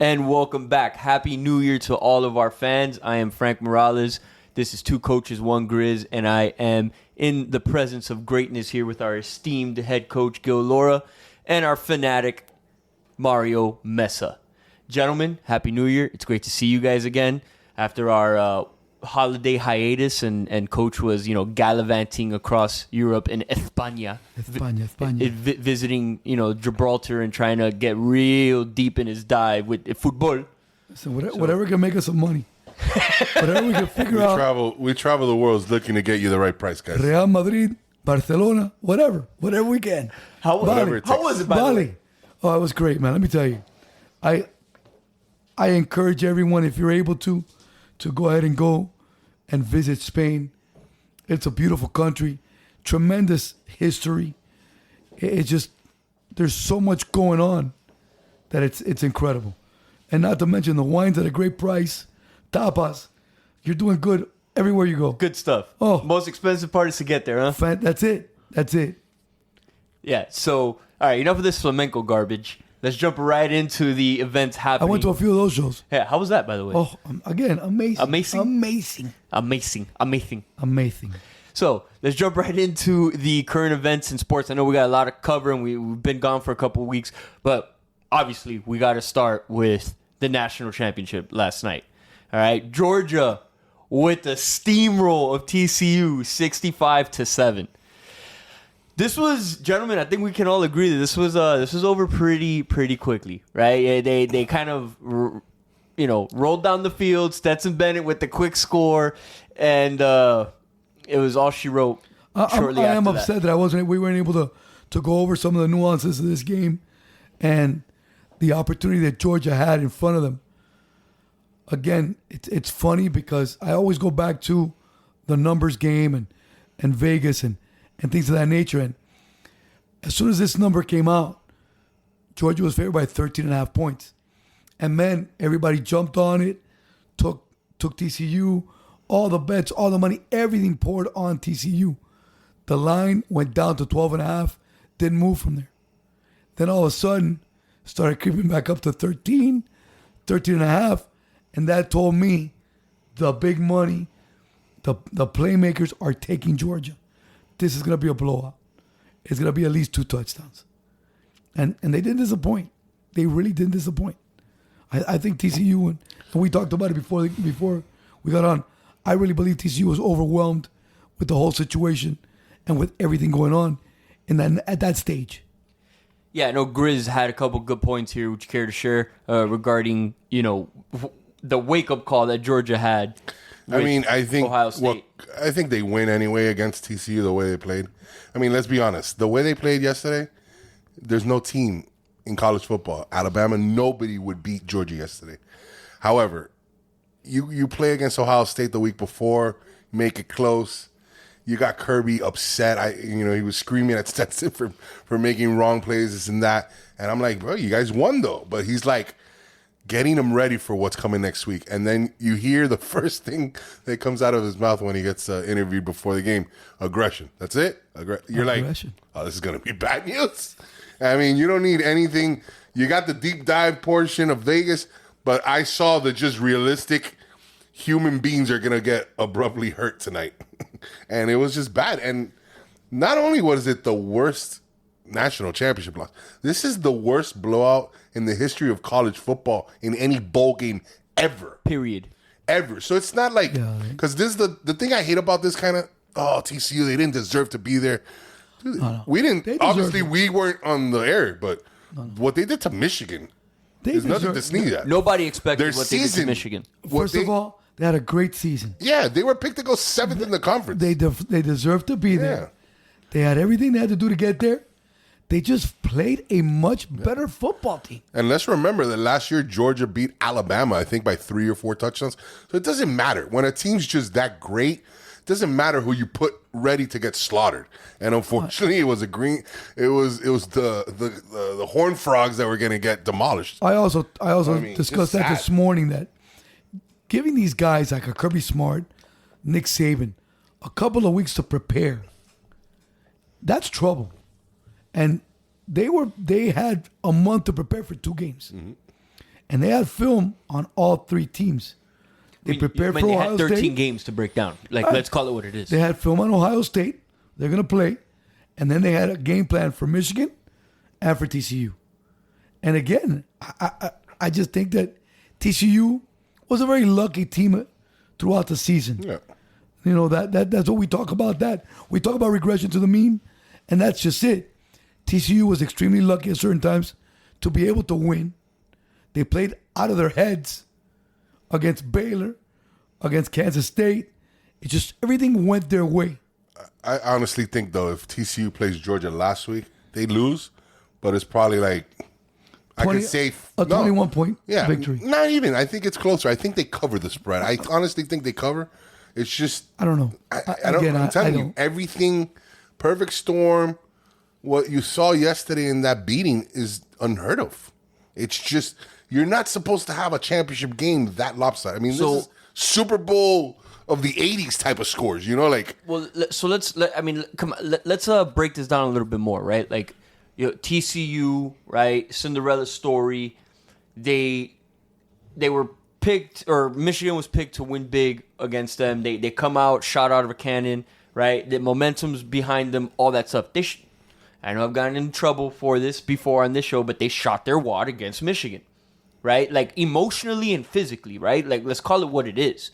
And welcome back. Happy New Year to all of our fans. I am Frank Morales. This is Two Coaches, One Grizz, and I am in the presence of greatness here with our esteemed head coach, Gil Laura, and our fanatic, Mario Mesa. Gentlemen, Happy New Year. It's great to see you guys again after our holiday hiatus, and Coach was, gallivanting across Europe in España. Visiting, Gibraltar and trying to get real deep in his dive with football. So whatever can make us some money. Whatever we can figure out. We travel the world looking to get you the right price, guys. Real Madrid, Barcelona, whatever we can. How was it, by the way? Oh, it was great, man. Let me tell you. I encourage everyone, if you're able to go ahead and go and visit Spain. It's a beautiful country, tremendous history. It's just, there's so much going on that it's incredible. And not to mention the wines at a great price, tapas. You're doing good everywhere you go. Good stuff. Oh. Most expensive part is to get there, huh? That's it. Yeah, so, all right, enough of this flamenco garbage. Let's jump right into the events happening. I went to a few of those shows. Yeah, how was that, by the way? Oh, again, amazing. Amazing. So let's jump right into the current events in sports. I know we got a lot to cover, and we've been gone for a couple of weeks, but obviously we got to start with the national championship last night. All right, Georgia with the steamroll of TCU, 65-7. This was, gentlemen, I think we can all agree that this was over pretty quickly, right? They kind of, rolled down the field. Stetson Bennett with the quick score, and it was all she wrote. Shortly I am after upset that we weren't able to go over some of the nuances of this game, and the opportunity that Georgia had in front of them. Again, it's funny because I always go back to the numbers game and Vegas and things of that nature. And as soon as this number came out, Georgia was favored by 13.5 points. And then everybody jumped on it, took TCU, all the bets, all the money, everything poured on TCU. The line went down to 12.5, didn't move from there. Then all of a sudden, started creeping back up to 13.5, and that told me the big money, the playmakers are taking Georgia. This is going to be a blowout. It's going to be at least 2 touchdowns. And they didn't disappoint. They really didn't disappoint. I think TCU, and we talked about it before we got on, I really believe TCU was overwhelmed with the whole situation and with everything going on at that stage. Yeah, I know Grizz had a couple good points here. Would you care to share regarding, the wake-up call that Georgia had? I think Ohio State. I think they win anyway against TCU the way they played. I mean, let's be honest. The way they played yesterday, there's no team in college football. Alabama, nobody would beat Georgia yesterday. However, you play against Ohio State the week before, make it close. You got Kirby upset. He was screaming at Stetson for making wrong plays, this and that. And I'm like, bro, you guys won though. But he's like, getting him ready for what's coming next week. And then you hear the first thing that comes out of his mouth when he gets interviewed before the game, aggression. That's it? You're aggression. Like, oh, this is going to be bad news. I mean, you don't need anything. You got the deep dive portion of Vegas, but I saw the just realistic human beings are going to get abruptly hurt tonight. And it was just bad. And not only was it the worst national championship loss, this is the worst blowout in the history of college football in any bowl game ever. Period. Ever. So it's not like, because this is the thing I hate about this kind of, TCU, they didn't deserve to be there. Dude, we didn't, obviously we weren't on the air, but what they did to Michigan, there's nothing to sneeze at. Nobody expected what they did to Michigan. First of all, they had a great season. Yeah, they were picked to go 7th in the conference. They deserved to be there. They had everything they had to do to get there. They just played a much better football team. And let's remember that last year, Georgia beat Alabama, I think, by 3 or 4 touchdowns. So it doesn't matter. When a team's just that great, it doesn't matter who you put ready to get slaughtered. And unfortunately, it was the Horned Frogs that were going to get demolished. I also discussed that this morning, that giving these guys like a Kirby Smart, Nick Saban, a couple of weeks to prepare, that's trouble. And they had a month to prepare for 2 games. Mm-hmm. and they had film on all three teams. They prepared for they Ohio had 13 State. games to break down. Like, let's call it what it is. They had film on Ohio State. They're going to play. And then they had a game plan for Michigan and for TCU. And again, I just think that TCU was a very lucky team throughout the season. Yeah. You know, that's what we talk about. That we talk about regression to the mean, and that's just it. TCU was extremely lucky at certain times to be able to win. They played out of their heads against Baylor, against Kansas State. It just, everything went their way. I honestly think, though, if TCU plays Georgia last week, they lose, but it's probably like, I can say a 21-point victory. Not even. I think it's closer. I think they cover the spread. I honestly think they cover. It's just, I don't know. I'm telling you, everything, perfect storm. What you saw yesterday in that beating is unheard of. It's just, you're not supposed to have a championship game that lopsided. I mean, this is Super Bowl of the 80s type of scores, you know, like. Well, so let's break this down a little bit more, right? Like, you know, TCU, right? Cinderella story. They were picked, or Michigan was picked to win big against them. They come out, shot out of a cannon, right? The momentum's behind them, all that stuff. I know I've gotten in trouble for this before on this show, but they shot their wad against Michigan, right? Like, emotionally and physically, right? Like, let's call it what it is.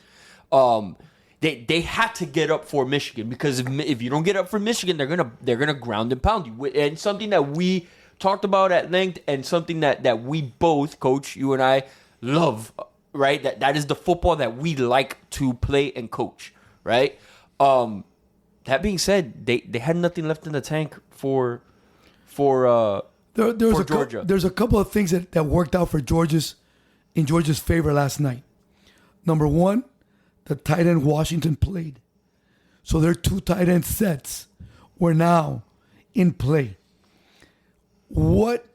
They had to get up for Michigan, because if you don't get up for Michigan, they're gonna ground and pound you. And something that we talked about at length, and something that we both, Coach, you and I, love, right? That is the football that we like to play and coach, right? That being said, they had nothing left in the tank for Georgia. There's a couple of things that worked out for Georgia's favor last night. Number one, the tight end Washington played. So their two tight end sets were now in play. What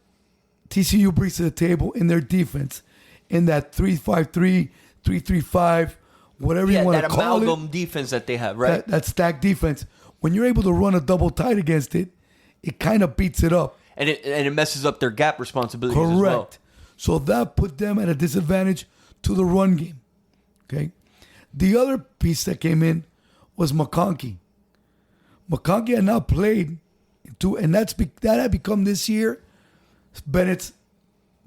TCU brings to the table in their defense, in that 3-5-3, 3-3-5, whatever you want to call it. That amalgam defense that they have, right? That stacked defense. When you're able to run a double tight against it, it kind of beats it up. And it messes up their gap responsibilities Correct. as well. So that put them at a disadvantage to the run game. Okay. The other piece that came in was McConkey. McConkey had not played, and that had become this year Bennett's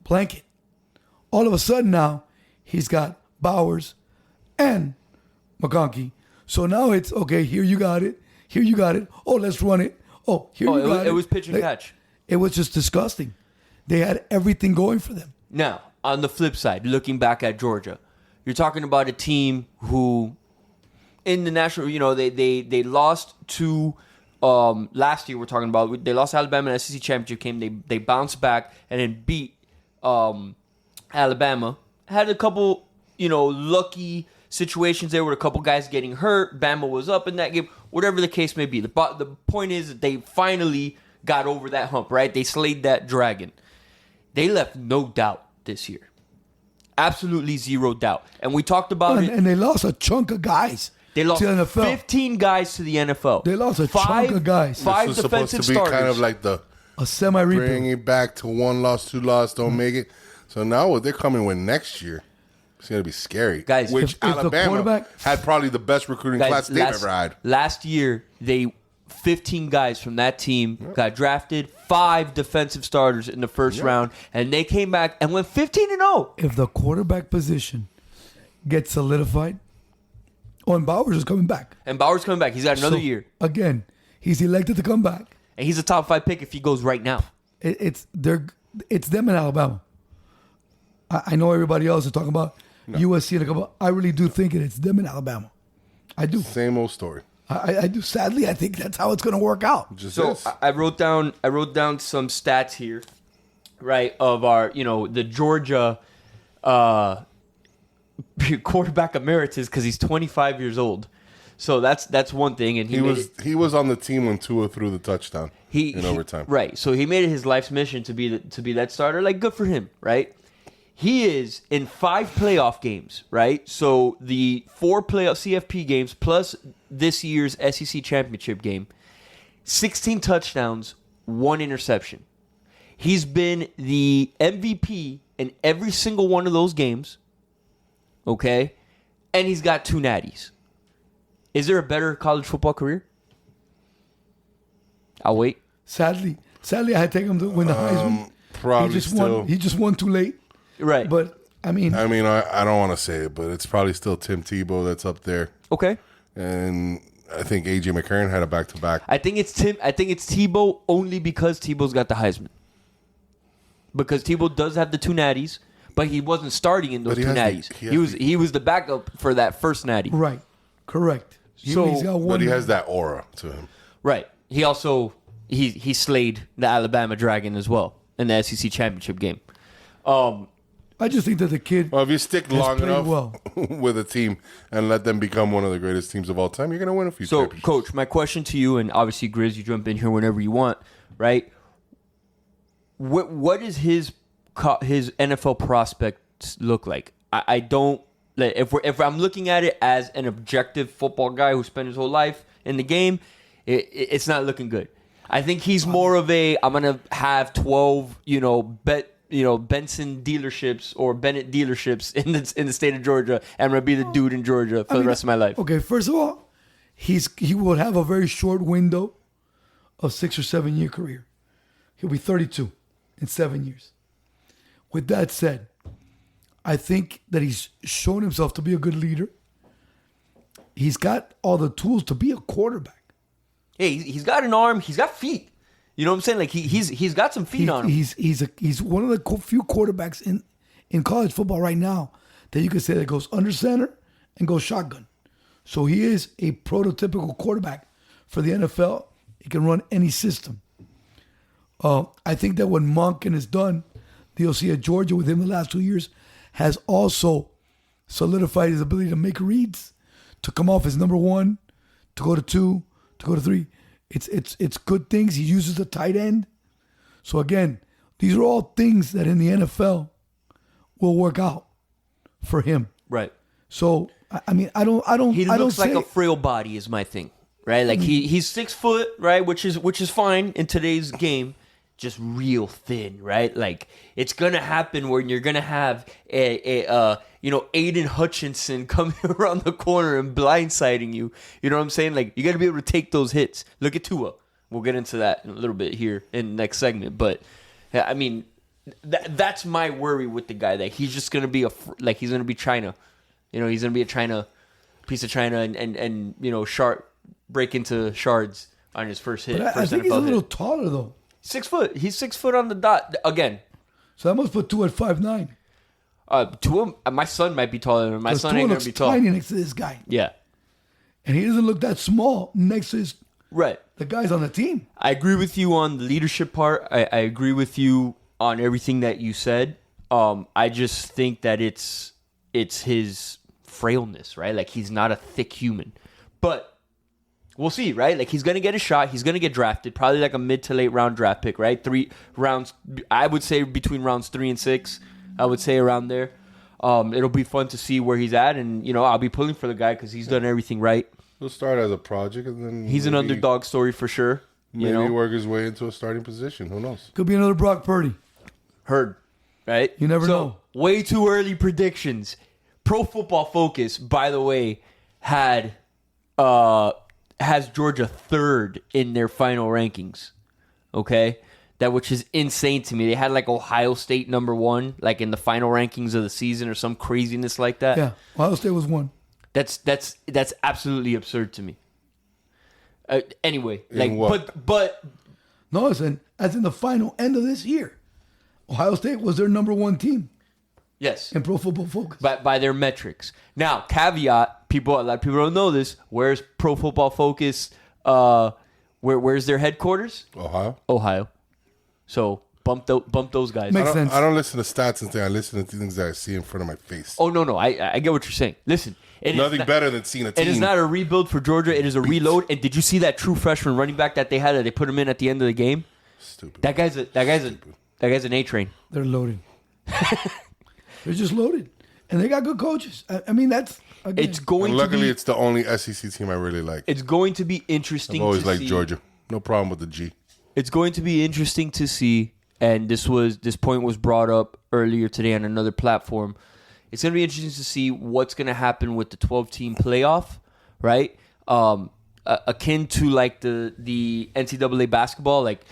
blanket. All of a sudden now, he's got Bowers and McConkey. So now it's, okay, here you got it. Here you got it. Oh, let's run it. Oh, here you got it. It was pitch and catch. It was just disgusting. They had everything going for them. Now, on the flip side, looking back at Georgia, you're talking about a team who, in the national, you know, they lost to, last year we're talking about, they lost to Alabama in the SEC championship game. They bounced back and then beat Alabama. Had a couple, you know, lucky situations there with a couple guys getting hurt. Bama was up in that game. Whatever the case may be. The point is that they finally got over that hump, right? They slayed that dragon. They left no doubt this year. Absolutely zero doubt. And we talked about it. And they lost a chunk of guys. They lost to the NFL. 15 guys to the NFL. They lost a chunk of guys. Five this was defensive supposed to be starters. kind of like a semi-rebuild. bring it back to 1 loss, 2 loss, don't make it. So now what they're coming with next year, it's going to be scary. Guys, which if the Alabama quarterback- had probably the best recruiting class they've ever had. Last year, 15 guys from that team got drafted, 5 defensive starters in the first round, and they came back and went 15-0. If the quarterback position gets solidified, and Bowers is coming back. And Bowers coming back. He's got another year. Again, he's elected to come back. And he's a top 5 pick if he goes right now. It's them in Alabama. I know everybody else is talking about USC and a couple. I really do think it's them in Alabama. I do. Same old story. I do. Sadly, I think that's how it's going to work out. So I wrote down some stats here, right, of our, you know, the Georgia quarterback emeritus, because he's 25 years old. So that's one thing, and he was on the team when Tua threw the touchdown in overtime. Right. So he made it his life's mission to be that starter. Like, good for him, right? He is in 5 playoff games, right? So the 4 playoff CFP games plus this year's SEC championship game, 16 touchdowns, 1 interception. He's been the MVP in every single one of those games. Okay? And he's got 2 natties. Is there a better college football career? I'll wait. Sadly, I had to take him to win the Heisman. Probably He just won too late. Right. But I mean, I don't want to say it, but it's probably still Tim Tebow that's up there. Okay. And I think AJ McCarron had a back-to-back. I think it's Tebow only because Tebow's got the Heisman. Because Tebow does have the 2 natties, but he wasn't starting in those 2 natties. He was the backup for that first natty. right, correct. He's got one. But he has that aura to him. Right. He also he slayed the Alabama Dragon as well in the SEC championship game. I just think that the kid. Well, if you stick long played enough well. with a team and let them become one of the greatest teams of all time, you're going to win a few So, championships. Coach, my question to you, and obviously, Grizz, you jump in here whenever you want, right? What is his NFL prospects look like? I don't. If I'm looking at it as an objective football guy who spent his whole life in the game, it's not looking good. I think he's more of I'm gonna have 12, Benson dealerships or Bennett dealerships in the state of Georgia, and I'm gonna be the dude in Georgia for the rest of my life. Okay, first of all, he will have a very short window of 6 or 7 year career. He'll be 32 in 7 years. With that said, I think that he's shown himself to be a good leader. He's got all the tools to be a quarterback. Hey, he's got an arm. He's got feet. You know what I'm saying? Like he's got some feet on him. He's one of the few quarterbacks in college football right now that you could say that goes under center and goes shotgun. So he is a prototypical quarterback for the NFL. He can run any system. I think that what Monken has done, the OC at Georgia with him the last 2 years, has also solidified his ability to make reads, to come off as number 1, to go to 2, to go to 3. It's good things. He uses the tight end. So again, these are all things that in the NFL will work out for him. Right. So I mean, I don't. He I don't looks like say, a frail body is my thing, right? Like he's 6 foot, right? Which is fine in today's game. Just real thin, right? Like it's gonna happen when you're gonna have Aiden Hutchinson coming around the corner and blindsiding you. You know what I'm saying? Like you got to be able to take those hits. Look at Tua. We'll get into that in a little bit here in the next segment. But I mean, that's my worry with the guy, that he's just gonna be he's gonna be China. He's gonna be a China piece of China and break into shards on his first hit. But I first think NFL he's a little hit. taller though. 6 foot. He's 6 foot on the dot. Again, So I must put Tua at 5'9". Tua, my son might be taller than him. My son Tua ain't gonna looks be tall. tiny next to this guy, Yeah, and he doesn't look that small next to right. the guys on the team. I agree with you on the leadership part. I agree with you on everything that you said. I just think that it's his frailness, right? Like he's not a thick human, but we'll see, right? Like he's gonna get a shot. He's gonna get drafted, probably like a mid to late round draft pick, right? 3 rounds. I would say between rounds 3 and 6. I would say around there. It'll be fun to see where he's at, and I'll be pulling for the guy because he's done everything right. He'll start as a project, and then He's an underdog story for sure. Maybe work his way into a starting position. Who knows? Could be another Brock Purdy. Heard, right? You never know. Way too early predictions. Pro Football Focus, by the way, has Georgia 3rd in their final rankings. Okay? Which is insane to me. They had like Ohio State number 1, like in the final rankings of the season or some craziness like that. Yeah, Ohio State was 1. That's absolutely absurd to me. Anyway, In what? but No, as in the final end of this year, Ohio State was their number 1 team yes, in Pro Football Focus. by their metrics. Now, caveat: a lot of people don't know this. Where's Pro Football Focus? Where's their headquarters? Ohio. So bump those guys. Makes sense. I don't listen to stats and things. I listen to things that I see in front of my face. Oh no, I get what you're saying. Listen, Nothing better than seeing a team. It is not a rebuild for Georgia. It is a reload. And did you see that true freshman running back that they had? That they put him in at the end of the game. Stupid. That guy's an A train. They're loaded. They're just loaded, and they got good coaches. I mean, that's again. It's going And to luckily, be. it's the only SEC team I really like. It's going to be interesting. I've always to liked see. Georgia. No problem with the G. It's going to be interesting to see and this point was brought up earlier today on another platform. It's going to be interesting to see what's going to happen with the 12-team playoff, right? Akin to like the NCAA basketball, like,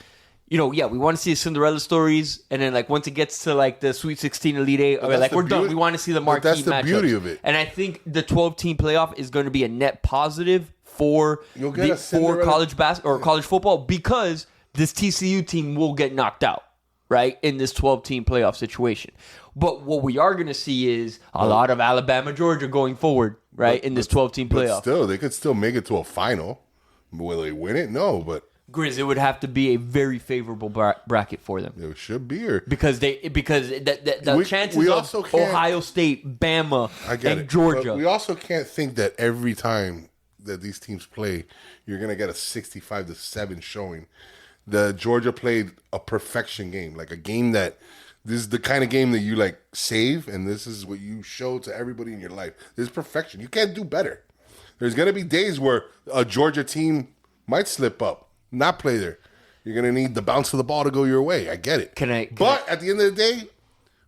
we want to see the Cinderella stories, and then like once it gets to like the Sweet 16, Elite 8, like we're done. We want to see the marquee matchups. That's the beauty of it. And I think the 12-team playoff is going to be a net positive for college basketball or college football, because this TCU team will get knocked out, right, in this 12-team playoff situation. But what we are going to see is a lot of Alabama, Georgia going forward, right, in this 12-team playoff. But still, they could still make it to a final. Will they win it? No, but Grizz, it would have to be a very favorable bracket for them. It should be, because the chances of Ohio State, Bama, and Georgia. But we also can't think that every time that these teams play, you're going to get a 65-7 showing. The Georgia played a perfection game, like a game that this is the kind of game that you like save, and this is what you show to everybody in your life. This is perfection. You can't do better. There's going to be days where a Georgia team might slip up, not play there. You're going to need the bounce of the ball to go your way. I get it. But at the end of the day,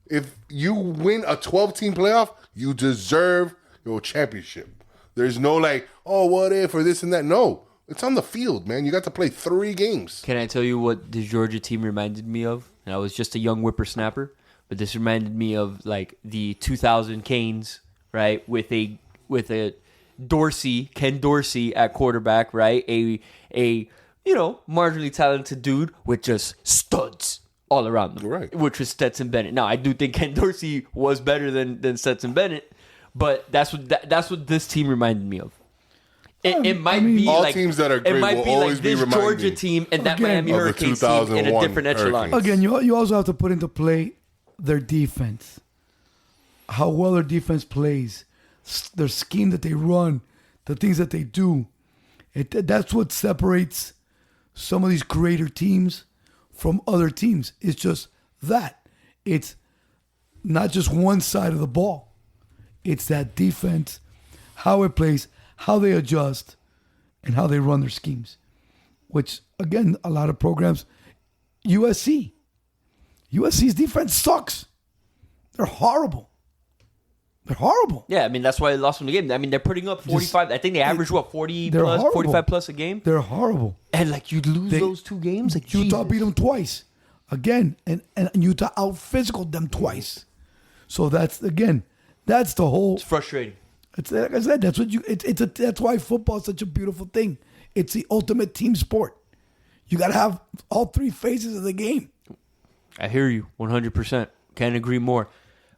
if you win a 12-team playoff, you deserve your championship. There's no like, oh, what if, or this and that. No. It's on the field, man. You got to play 3 games. Can I tell you what the Georgia team reminded me of? And I was just a young whippersnapper, but this reminded me of like the 2000 Canes, right? With a Ken Dorsey at quarterback, right? A marginally talented dude with just studs all around them, right? Which was Stetson Bennett. Now I do think Ken Dorsey was better than Stetson Bennett, but that's what this team reminded me of. It might be all like teams that are great. It might be like this Georgia team and that Miami Hurricanes team in a different echelon. Again, you also have to put into play their defense, how well their defense plays, their scheme that they run, the things that they do. That's what separates some of these greater teams from other teams. It's just that. It's not just one side of the ball. It's that defense, how it plays, how they adjust, and how they run their schemes. Which, again, a lot of programs, USC's defense sucks. They're horrible. Yeah, I mean, that's why they lost from the game. I mean, they're putting up 45. I think they average, 40 plus, horrible. 45 plus a game? They're horrible. And, like, you lose those 2 games? Like, Utah beat them twice. Again, and Utah out-physical them twice. So that's the whole... It's frustrating. It's like I said, that's why football is such a beautiful thing. It's the ultimate team sport. You got to have all 3 phases of the game. I hear you 100%. Can't agree more.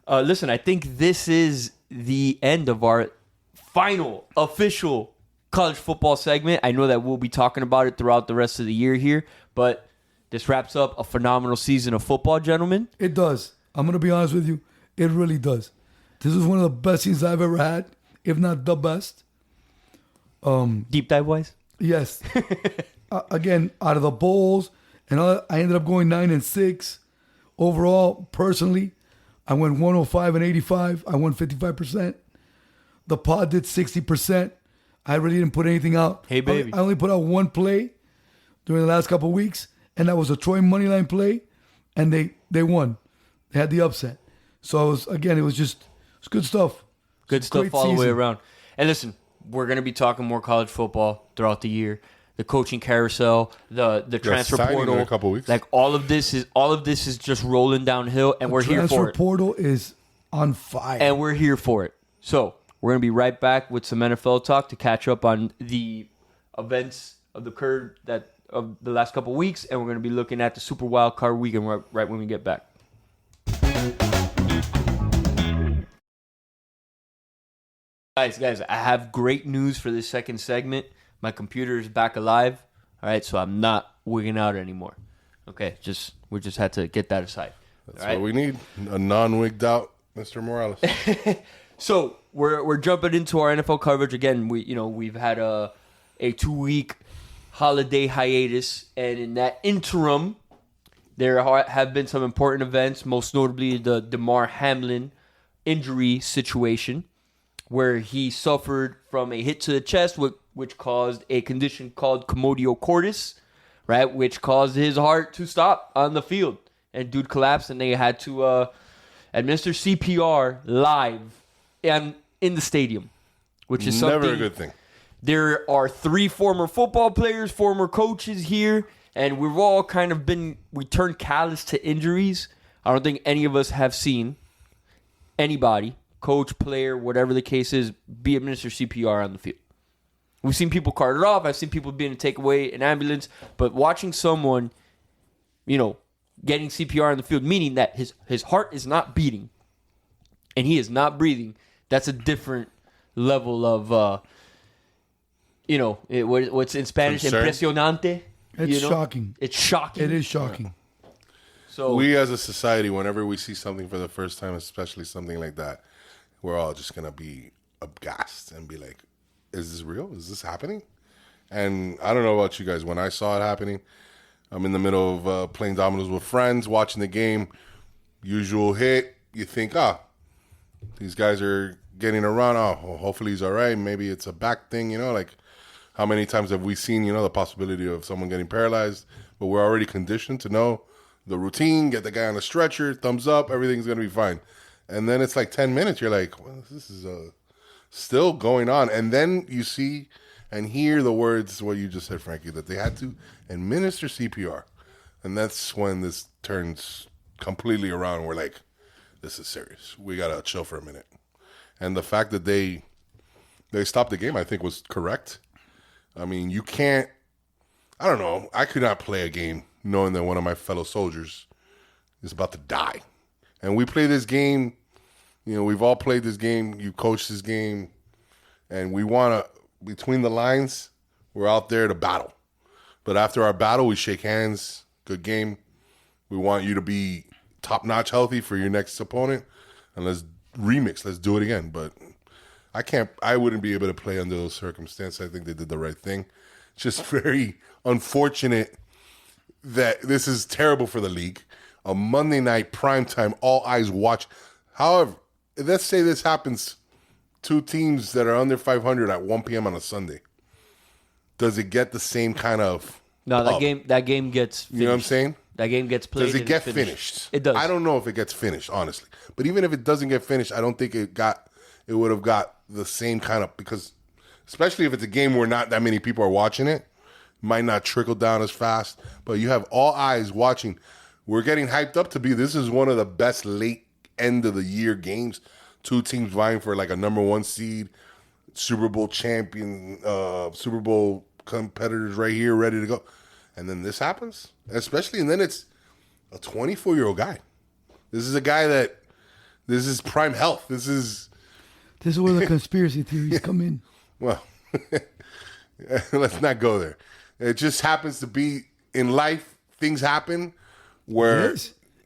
Listen, I think this is the end of our final official college football segment. I know that we'll be talking about it throughout the rest of the year here, but this wraps up a phenomenal season of football, gentlemen. It does. I'm going to be honest with you. It really does. This is one of the best seasons I've ever had, if not the best. Deep dive wise? Yes. Again, out of the bowls, and I ended up going 9-6. Overall, personally, I went 105-85. I won 55%. The pod did 60%. I really didn't put anything out. Hey, baby. I only put out 1 play during the last couple of weeks, and that was a Troy moneyline play, and they won. They had the upset. So it was good stuff. Good stuff all the way around. And listen, we're going to be talking more college football throughout the year. The coaching carousel, the transfer portal, in a couple weeks. Like all of this is just rolling downhill, and we're here for it. Transfer portal is on fire, and we're here for it. So we're gonna be right back with some NFL talk to catch up on the events of the last couple weeks, and we're gonna be looking at the Super Wild Card Weekend right when we get back. Guys, I have great news for this second segment. My computer is back alive. All right, so I'm not wigging out anymore. Okay, we just had to get that aside. That's what we need. A non-wigged out Mr. Morales. So we're jumping into our NFL coverage again. We've had a 2-week holiday hiatus, and in that interim, there have been some important events. Most notably, the Damar Hamlin injury situation, where he suffered from a hit to the chest, which caused a condition called commotio cordis, right? Which caused his heart to stop on the field. and dude collapsed, and they had to administer CPR live and in the stadium, which is something. Never a good thing. There are 3 former football players, former coaches here, and we've all kind of we turned callous to injuries. I don't think any of us have seen anybody, coach, player, whatever the case is, be administered CPR on the field. We've seen people carted off. I've seen people being taken away in ambulance. But watching someone, getting CPR in the field, meaning that his heart is not beating and he is not breathing, that's a different level of, what's in Spanish, concern. impresionante. It's shocking. It's shocking. It is shocking. So we as a society, whenever we see something for the first time, especially something like that, we're all just going to be aghast and be like, is this real? Is this happening? And I don't know about you guys. When I saw it happening, I'm in the middle of playing dominoes with friends, watching the game. Usual hit. You think, these guys are getting a run. Well, hopefully he's all right. Maybe it's a back thing, like how many times have we seen, the possibility of someone getting paralyzed? But we're already conditioned to know the routine, get the guy on a stretcher, thumbs up, everything's going to be fine. And then it's like 10 minutes. You're like, well, this is still going on. And then you see and hear the words, what you just said, Frankie, that they had to administer CPR. And that's when this turns completely around. We're like, this is serious. We got to chill for a minute. And the fact that they stopped the game, I think, was correct. I mean, you can't, I don't know. I could not play a game knowing that one of my fellow soldiers is about to die. And we play this game. We've all played this game. You coach this game. And we want to, between the lines, we're out there to battle. But after our battle, we shake hands. Good game. We want you to be top-notch healthy for your next opponent. And let's remix. Let's do it again. But I wouldn't be able to play under those circumstances. I think they did the right thing. It's just very unfortunate that this is terrible for the league. A Monday night primetime, all eyes watch. However, let's say this happens, 2 teams that are under 500 at 1 p.m. on a Sunday. Does it get the same kind of? No, that game gets finished. You know what I'm saying? That game gets played. Does it get finished? It does. I don't know if it gets finished, honestly. But even if it doesn't get finished, I don't think it would have got the same kind of, because especially if it's a game where not that many people are watching it, might not trickle down as fast. But you have all eyes watching. We're getting hyped up to be, this is one of the best late end of the year games. 2 teams vying for like a number 1 seed, Super Bowl champion, Super Bowl competitors right here ready to go. And then this happens, especially, and then it's a 24-year-old guy. This is a guy this is prime health. This is where the conspiracy theories come in. Well, let's not go there. It just happens to be in life, things happen where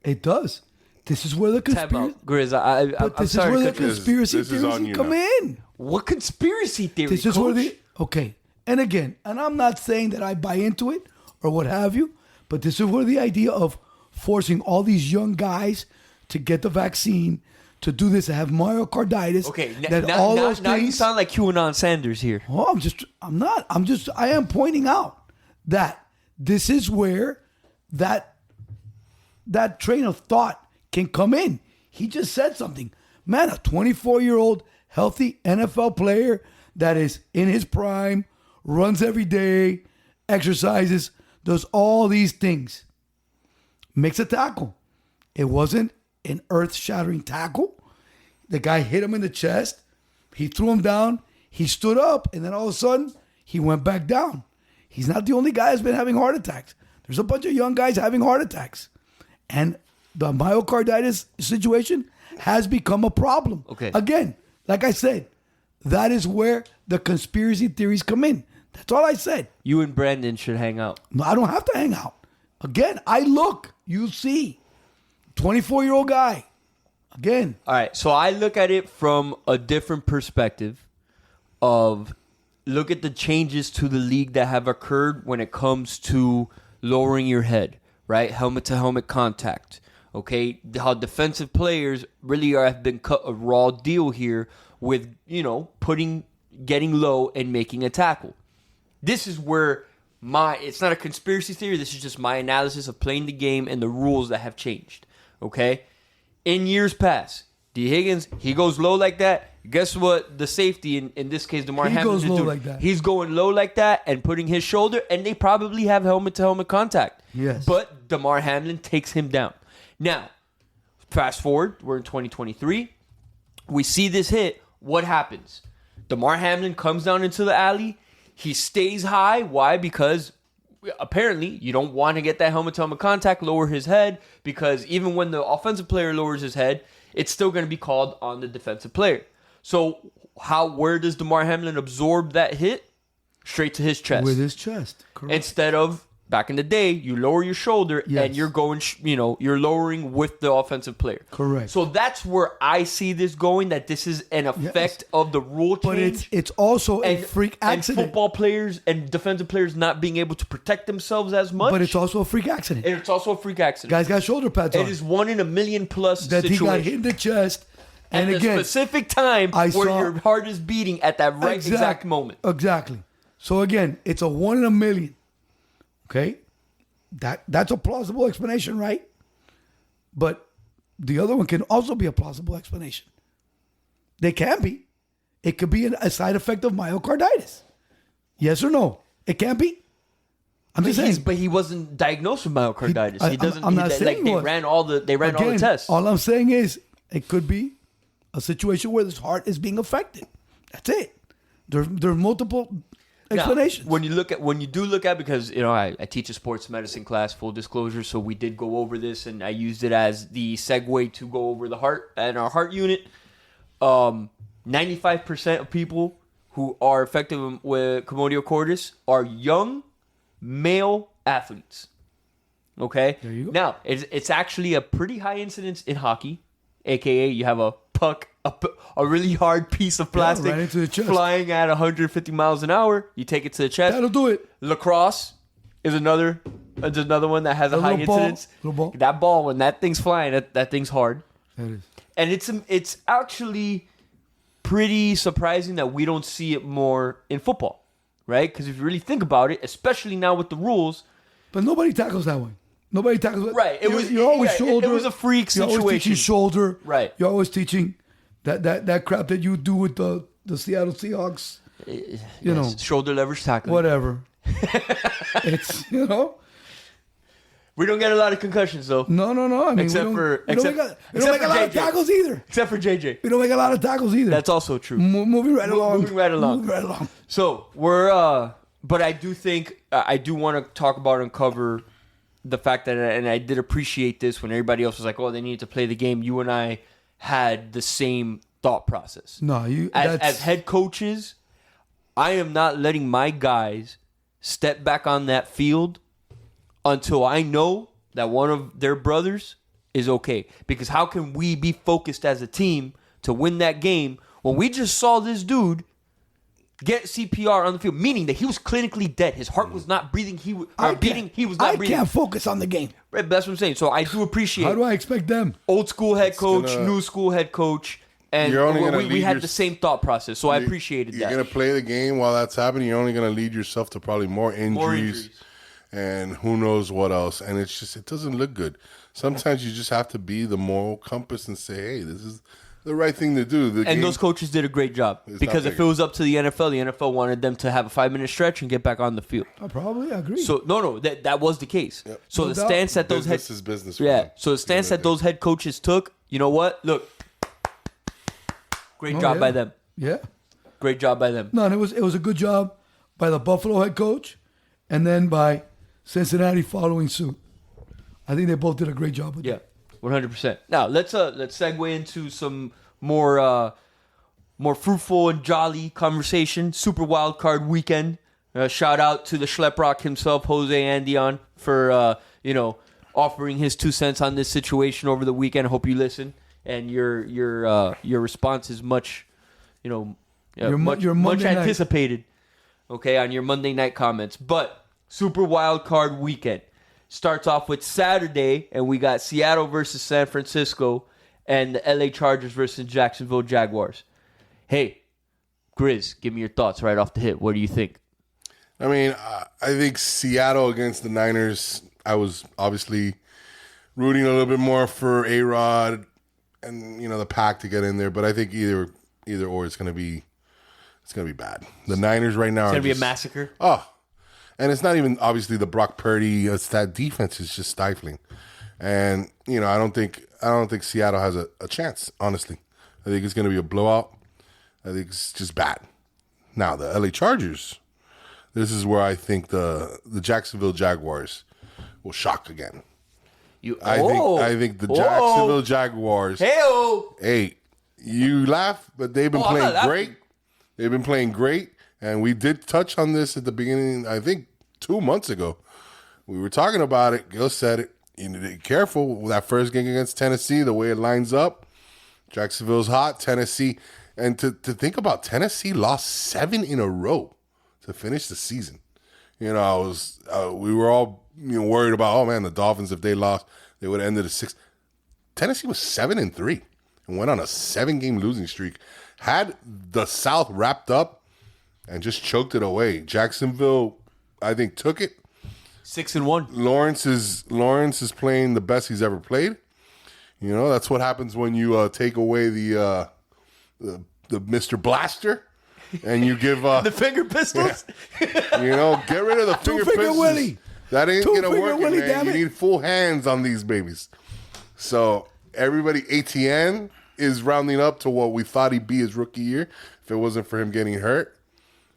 it does. This is where the conspiracy. Grizz, I'm sorry. This is where the conspiracy theories come in. What conspiracy theory? This is where okay. And again, and I'm not saying that I buy into it or what have you, but this is where the idea of forcing all these young guys to get the vaccine, to do this, to have myocarditis. Okay, now you sound like QAnon Sanders here. Oh, I am pointing out that this is where that train of thought can come in. He just said something. Man, a 24-year-old healthy NFL player that is in his prime, runs every day, exercises, does all these things, makes a tackle. It wasn't an earth-shattering tackle. The guy hit him in the chest. He threw him down. He stood up, and then all of a sudden, he went back down. He's not the only guy that's been having heart attacks. There's a bunch of young guys having heart attacks. And the myocarditis situation has become a problem. Okay. Again, like I said, that is where the conspiracy theories come in. That's all I said. You and Brandon should hang out. No, I don't have to hang out. Again, I look, you see, 24-year-old guy. Again. All right, so I look at it from a different perspective of look at the changes to the league that have occurred when it comes to lowering your head, right? Helmet-to-helmet contact, okay? How defensive players really have been cut a raw deal here with, getting low and making a tackle. This is where it's not a conspiracy theory. This is just my analysis of playing the game and the rules that have changed. Okay? In years past, D. Higgins, he goes low like that. Guess what? The safety, in this case, DeMar Hamlin, goes is low doing. like that. He's going low like that and putting his shoulder, and they probably have helmet-to-helmet contact. Yes. But DeMar Hamlin takes him down. Now, fast forward, we're in 2023. We see this hit. What happens? DeMar Hamlin comes down into the alley. He stays high. Why? Because apparently you don't want to get that helmet-to-helmet contact, lower his head, because even when the offensive player lowers his head, it's still going to be called on the defensive player. So where does DeMar Hamlin absorb that hit? Straight to his chest. With his chest. Correct. Instead of, back in the day, you lower your shoulder and you're going, you're lowering with the offensive player. Correct. So that's where I see this going, that this is an effect of the rule change. But it's also a freak accident. And football players and defensive players not being able to protect themselves as much. But it's also a freak accident. And it's also a freak accident. Guys got shoulder pads on. It is 1 in a million plus that situation. he got hit in the chest. And at again, the specific time where your heart is beating at that exact moment. Exactly. So again, it's a 1 in a million. Okay? That's a plausible explanation, right? But the other one can also be a plausible explanation. They can be. It could be a side effect of myocarditis. Yes or no? It can be. I'm just saying. But he wasn't diagnosed with myocarditis. He doesn't. I'm not saying they ran all the tests. All I'm saying is it could be a situation where his heart is being affected. That's it. There's multiple explanations. Now, when you do look at, because I teach a sports medicine class, full disclosure, so we did go over this, and I used it as the segue to go over the heart and our heart unit. 95% of people who are affected with commotio cordis are young male athletes. Okay? There you go. Now, it's actually a pretty high incidence in hockey, aka you have a puck, a really hard piece of plastic right into the chest. flying at 150 miles an hour. You take it to the chest. That'll do it. Lacrosse is another one that has a high incidence. Little ball. That ball, when that thing's flying, that thing's hard. That is. And it's actually pretty surprising that we don't see it more in football, right? Because if you really think about it, especially now with the rules. But nobody tackles that way. Nobody tackles it. Right. You're always shoulder. It was a freak situation. You're always teaching shoulder. Right. You're always teaching that crap that you do with the Seattle Seahawks. Shoulder leverage tackling. Whatever. It's, We don't get a lot of concussions, though. No. I mean, we don't make a lot of tackles either. Except for JJ. We don't make a lot of tackles either. That's also true. Moving right along. So we're, but I do think I do want to talk about and cover the fact that, and I did appreciate this when everybody else was like, "Oh, they need to play the game." You and I had the same thought process. No, as head coaches, I am not letting my guys step back on that field until I know that one of their brothers is okay. Because how can we be focused as a team to win that game when we just saw this dude get CPR on the field, meaning that he was clinically dead. His heart was not breathing. He was not breathing. I can't focus on the game. Right, that's what I'm saying. So I do appreciate. How do I expect them? Old school head coach, new school head coach, and we had the same thought process. So I appreciated that. You're going to play the game while that's happening. You're only going to lead yourself to probably more injuries. And who knows what else. And it's just, it doesn't look good. Sometimes you just have to be the moral compass and say, hey, this is the right thing to do. Those coaches did a great job. Because if it was up to the NFL wanted them to have a 5-minute stretch and get back on the field. I probably agree. So no, that was the case. Yep. So the stance that those business is business. So the stance that those head coaches took, you know what? Look, great job by them. Yeah, great job by them. No, and it was a good job by the Buffalo head coach, and then by Cincinnati following suit. I think they both did a great job with that. 100%. Now let's segue into some more fruitful and jolly conversation. Super Wild Card Weekend. Shout out to the Schleprock himself, Jose Andion, for offering his 2 cents on this situation over the weekend. I hope you listen and your response is much much anticipated. Okay, on your Monday night comments, but Super Wild Card Weekend starts off with Saturday, and we got Seattle versus San Francisco and the LA Chargers versus Jacksonville Jaguars. Hey, Grizz, give me your thoughts right off the hit. What do you think? I mean, I think Seattle against the Niners, I was obviously rooting a little bit more for A-Rod and, the pack to get in there. But I think either or it's going to be bad. The Niners right now It's are going to be a just- massacre. Oh, and it's not even obviously the Brock Purdy. It's that defense is just stifling. And, I don't think Seattle has a chance, honestly. I think it's going to be a blowout. I think it's just bad. Now, the LA Chargers, this is where I think the Jacksonville Jaguars will shock again. I think the Jacksonville Jaguars. Hey, you laugh, but they've been playing great. They've been playing great, and we did touch on this at the beginning. I think 2 months ago, we were talking about it. Gil said it. You need to be careful with that first game against Tennessee. The way it lines up, Jacksonville's hot. Tennessee, and to think about Tennessee lost 7 in a row to finish the season. We were all worried about, oh man, the Dolphins, if they lost, they would have ended at 6. Tennessee was 7-3 and went on a 7-game losing streak. Had the South wrapped up and just choked it away. Jacksonville, I think, took it. 6-1. Lawrence is playing the best he's ever played. That's what happens when you take away the Mr. Blaster. And you give the finger pistols. Yeah. Get rid of the finger pistols. Willie. That ain't gonna work, Willie, man. You need full hands on these babies. So everybody, ATN is rounding up to what we thought he'd be his rookie year. If it wasn't for him getting hurt,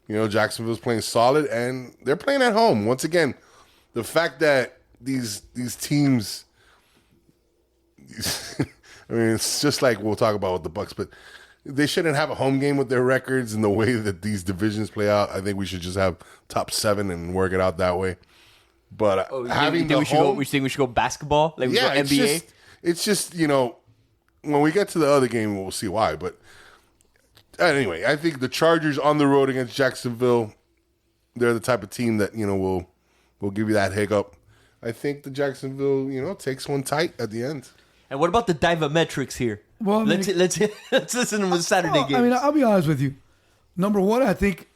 Jacksonville's playing solid, and they're playing at home once again. The fact that these teams, I mean, it's just like we'll talk about with the Bucks, but they shouldn't have a home game with their records and the way that these divisions play out. I think we should just have top 7 and work it out that way. But having the home, we think we should go basketball, like yeah, we go NBA. It's just when we get to the other game, we'll see why. But anyway, I think the Chargers on the road against Jacksonville, they're the type of team that will give you that hiccup. I think the Jacksonville, takes one tight at the end. And what about the Divametrics here? Well, let's listen to the Saturday game. I mean, I'll be honest with you. Number one, I think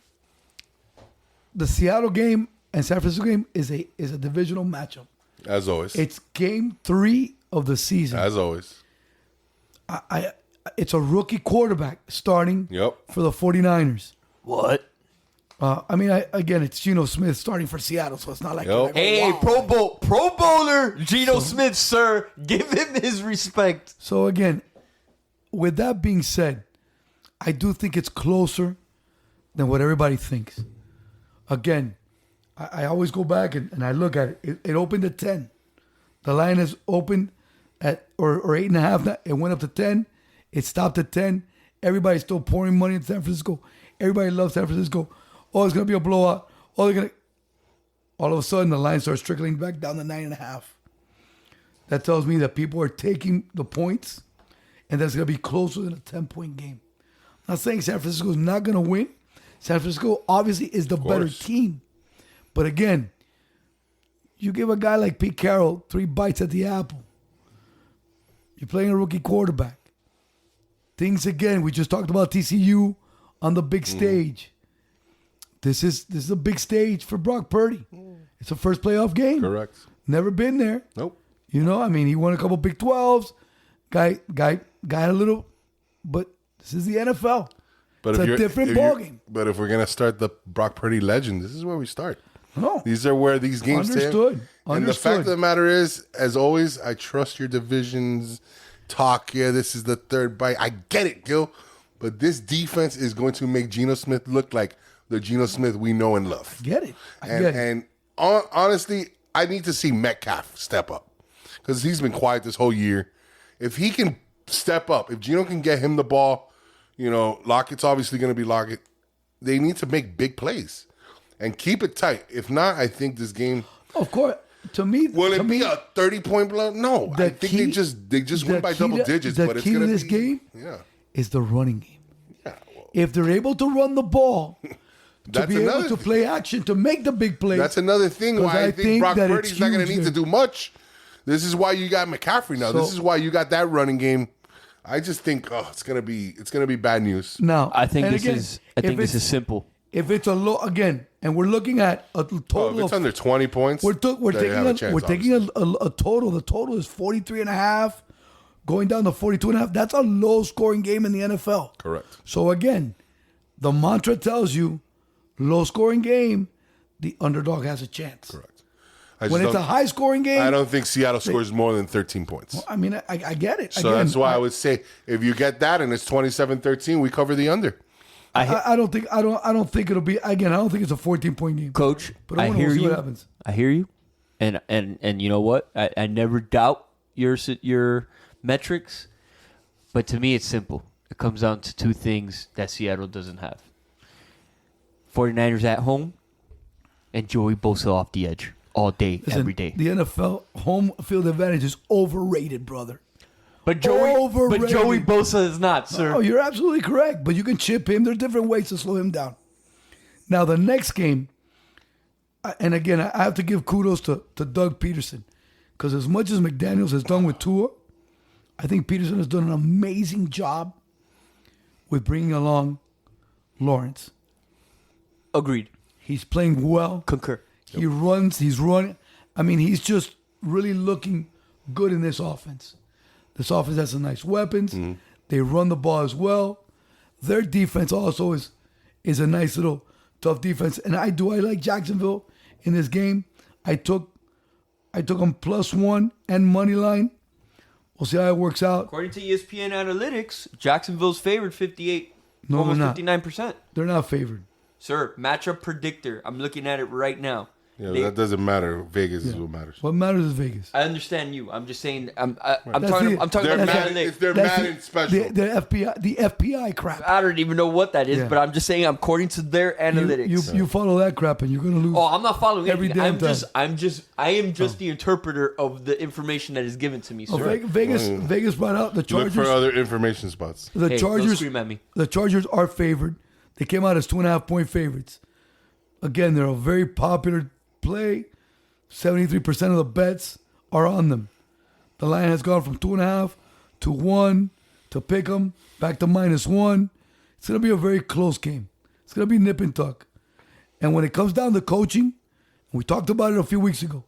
the Seattle game and San Francisco game is a divisional matchup. As always. It's game 3 of the season. As always. It's a rookie quarterback starting for the 49ers. What? It's Geno Smith starting for Seattle, so it's not like... Hey, wow. Pro Bowler Geno Smith, sir. Give him his respect. So, again, with that being said, I do think it's closer than what everybody thinks. Again, I always go back and I look at it. It opened at 10. The line is opened at or 8.5. It went up to 10. It stopped at 10. Everybody's still pouring money in San Francisco. Everybody loves San Francisco. Oh, it's going to be a blowout. All of a sudden, the line starts trickling back down to 9.5. That tells me that people are taking the points and that's going to be closer than a 10-point game. I'm not saying San Francisco is not going to win. San Francisco obviously is the better team. But again, you give a guy like Pete Carroll 3 bites at the apple. You're playing a rookie quarterback. Things again, we just talked about TCU on the big stage. This is a big stage for Brock Purdy. It's a first playoff game. Correct. Never been there. Nope. He won a couple Big 12s. Guy got a little, but this is the NFL. But it's a different ballgame. But if we're going to start the Brock Purdy legend, this is where we start. No. These are where these games Understood. And the fact of the matter is, as always, I trust your divisions talk. Yeah, this is the third bite. I get it, Gil. But this defense is going to make Geno Smith look like the Geno Smith we know and love. Get it. I get it. And honestly, I need to see Metcalf step up because he's been quiet this whole year. If he can step up, if Geno can get him the ball, Lockett's obviously going to be Lockett. They need to make big plays and keep it tight. If not, I think this game... Of course. To me... Will it be a 30-point blow? No. I think they just win by double digits. But it's going to be... The key to this game is the running game. Yeah, well, if they're able to run the ball... to be able to play action, to make the big plays. That's another thing why I think Brock Purdy's not going to need to do much. This is why you got McCaffrey now. This is why you got that running game. I just think it's going to be bad news. Now, I think this is simple. If it's a low again, and we're looking at a total if it's of under 20 points, we're then you have a chance, taking a total. The total is 43.5, going down to 42.5. That's a low scoring game in the NFL. Correct. So again, the mantra tells you, low scoring game, the underdog has a chance. Correct. When it's a high scoring game, I don't think Seattle scores more than 13 points. I mean, I get it. So that's why I would say if you get that and it's 27-13, we cover the under. I don't think it'll be again. I don't think it's a 14-point game, Coach. But I hear we'll see you. what happens. I hear you, and you know what? I never doubt your metrics, but to me it's simple. It comes down to two things that Seattle doesn't have: 49ers at home and Joey Bosa off the edge all day, every day. The NFL home field advantage is overrated, brother. But Joey Overrated. Bosa is not, sir. Oh, you're absolutely correct. But you can chip him. There are different ways to slow him down. Now, the next game, and again, I have to give kudos to Doug Peterson. Because as much as McDaniels has done with Tua, I think Peterson has done an amazing job with bringing along Lawrence. Agreed. He's playing well. Concur. He runs. He's running. I mean, he's just really looking good in this offense. This offense has some nice weapons. Mm-hmm. They run the ball as well. Their defense also is a nice little tough defense. And I like Jacksonville in this game. I took them +1 and money line. We'll see how it works out. According to ESPN Analytics, Jacksonville's favored 58, almost 59%. They're not favored. Sir, matchup predictor. I'm looking at it right now. Yeah, that doesn't matter. Vegas is what matters. What matters is Vegas. I understand you. I'm just saying. I'm talking about the It's their Madden special. The FPI crap. I don't even know what that is, Yeah. but I'm just saying. According to their analytics, You follow that crap and you're gonna lose. Oh, I'm not following every anything. damn time. I am just the interpreter of the information that is given to me, sir. Vegas brought out the Chargers. Look for other information spots. Hey, don't scream at me. The Chargers are favored. They came out as 2.5-point favorites. Again, they're a very popular play. 73% of the bets are on them. The line has gone from 2.5 to 1 to pick 'em, back to -1. It's going to be a very close game. It's going to be nip and tuck. And when it comes down to coaching, we talked about it a few weeks ago.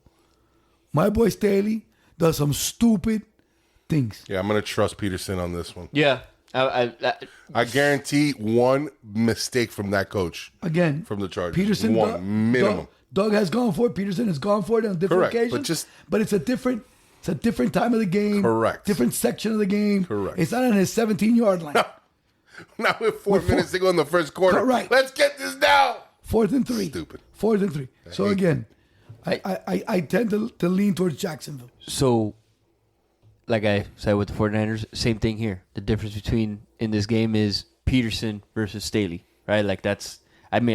My boy Staley does some stupid things. Yeah, I'm going to trust Peterson on this one. Yeah, I guarantee one mistake from that coach. Again, from the Chargers. Peterson, one minimum. Doug has gone for it. Peterson has gone for it on different Correct, occasions. But it's a different time of the game. Correct. Different section of the game. Correct. It's not on his 17-yard line. Not with 4 minutes to go in the first quarter. Correct. Let's get this down. 4th and 3. Stupid. 4th and 3. So again, I tend to lean towards Jacksonville. So, like I said with the 49ers, same thing here. The difference between in this game is Peterson versus Staley, right? Like I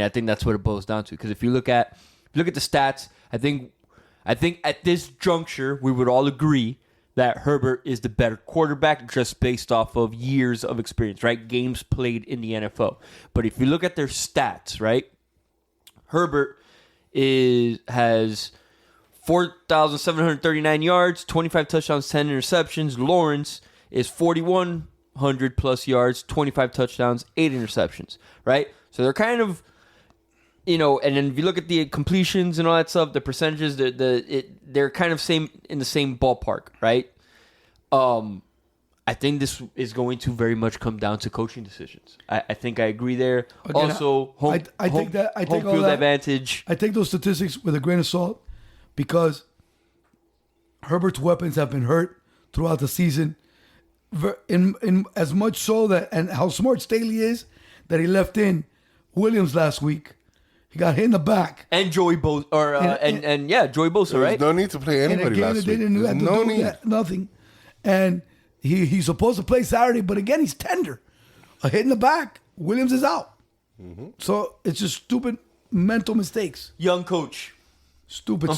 think that's what it boils down to. Because if you look at the stats, I think at this juncture we would all agree that Herbert is the better quarterback just based off of years of experience, right? Games played in the NFL. But if you look at their stats, right? Herbert has 4,739 yards, 25 touchdowns, 10 interceptions. Lawrence is 4,100 plus yards, 25 touchdowns, 8 interceptions, right? So they're kind of, and then if you look at the completions and all that stuff, the percentages, they're kind of in the same ballpark, right? I think this is going to very much come down to coaching decisions. I think I agree there. Again, Also, home field advantage. I take those statistics with a grain of salt because Herbert's weapons have been hurt throughout the season. In as much so that, and how smart Staley is, that he left in Williams last week. He got hit in the back. And Joey Bosa, Joey Bosa, right? No need to play anybody last week. No need. Nothing. And he's supposed to play Saturday, but again, he's tender. A hit in the back. Williams is out. Mm-hmm. So it's just stupid mental mistakes. Young coach. Stupid.